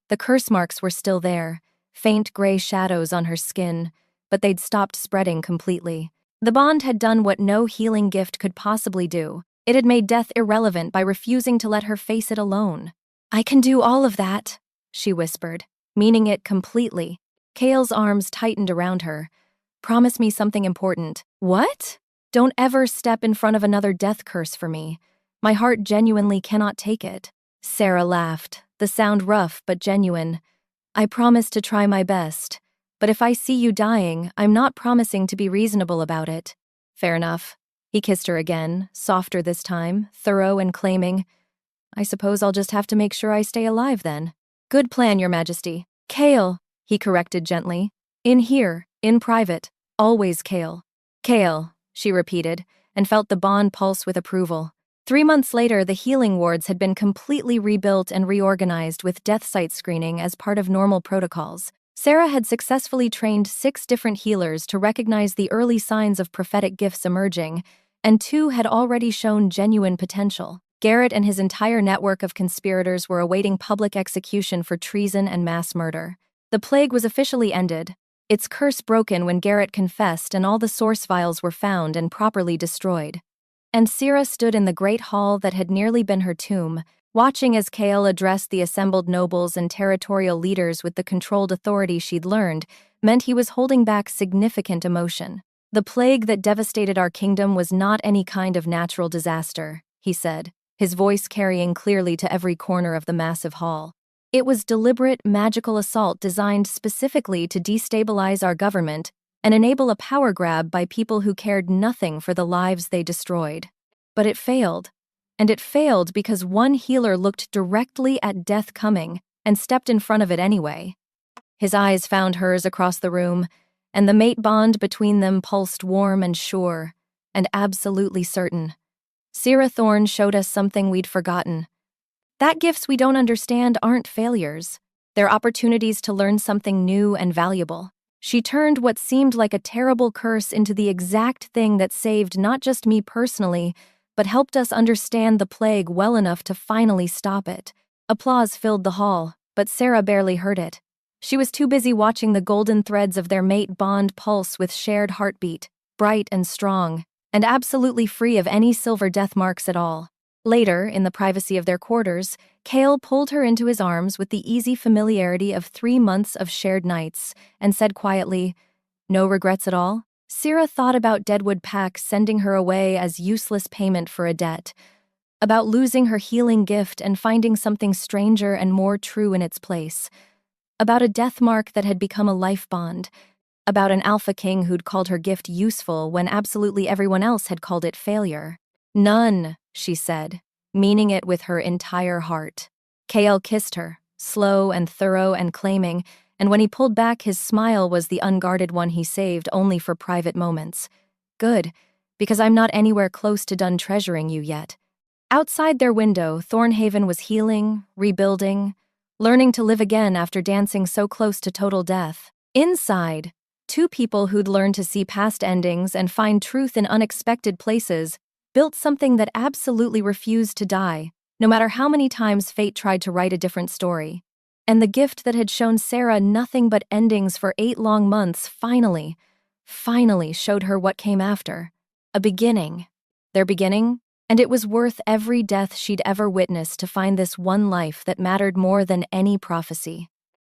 The curse marks were still there, faint gray shadows on her skin, but they'd stopped spreading completely. The bond had done what no healing gift could possibly do. It had made death irrelevant by refusing to let her face it alone. "I can do all of that," she whispered, meaning it completely. Kale's arms tightened around her. "Promise me something important." "What?" "Don't ever step in front of another death curse for me. My heart genuinely cannot take it." Sera laughed, the sound rough but genuine. "I promise to try my best. But if I see you dying, I'm not promising to be reasonable about it." "Fair enough." He kissed her again, softer this time, thorough and claiming. "I suppose I'll just have to make sure I stay alive then." "Good plan, Your Majesty." "Kale," he corrected gently. "In here, in private, always Kale." "Kale," she repeated, and felt the bond pulse with approval. 3 months later, the healing wards had been completely rebuilt and reorganized with death site screening as part of normal protocols. Sera had successfully trained 6 different healers to recognize the early signs of prophetic gifts emerging, and 2 had already shown genuine potential. Garrett and his entire network of conspirators were awaiting public execution for treason and mass murder. The plague was officially ended, its curse broken when Garrett confessed and all the source files were found and properly destroyed. And Sera stood in the great hall that had nearly been her tomb, watching as Kale addressed the assembled nobles and territorial leaders with the controlled authority she'd learned, meant he was holding back significant emotion. "The plague that devastated our kingdom was not any kind of natural disaster," he said, his voice carrying clearly to every corner of the massive hall. "It was deliberate, magical assault designed specifically to destabilize our government and enable a power grab by people who cared nothing for the lives they destroyed. But it failed. And it failed because one healer looked directly at death coming and stepped in front of it anyway." His eyes found hers across the room, and the mate bond between them pulsed warm and sure, and absolutely certain. "Sera Thorne showed us something we'd forgotten. That gifts we don't understand aren't failures. They're opportunities to learn something new and valuable." She turned what seemed like a terrible curse into the exact thing that saved not just me personally, but helped us understand the plague well enough to finally stop it. Applause filled the hall, but Sera barely heard it. She was too busy watching the golden threads of their mate bond pulse with shared heartbeat, bright and strong, and absolutely free of any silver death marks at all. Later, in the privacy of their quarters, Kale pulled her into his arms with the easy familiarity of 3 months of shared nights, and said quietly, "No regrets at all?" Sera thought about Deadwood Pack sending her away as useless payment for a debt, about losing her healing gift and finding something stranger and more true in its place, about a death mark that had become a life bond, about an alpha king who'd called her gift useful when absolutely everyone else had called it failure. "None," she said, meaning it with her entire heart. Kale kissed her, slow and thorough and claiming, and when he pulled back, his smile was the unguarded one he saved only for private moments. "Good, because I'm not anywhere close to done treasuring you yet." Outside their window, Thornhaven was healing, rebuilding, learning to live again after dancing so close to total death. Inside, 2 people who'd learned to see past endings and find truth in unexpected places built something that absolutely refused to die, no matter how many times fate tried to write a different story. And the gift that had shown Sera nothing but endings for 8 long months finally showed her what came after. A beginning. Their beginning? And it was worth every death she'd ever witnessed to find this one life that mattered more than any prophecy.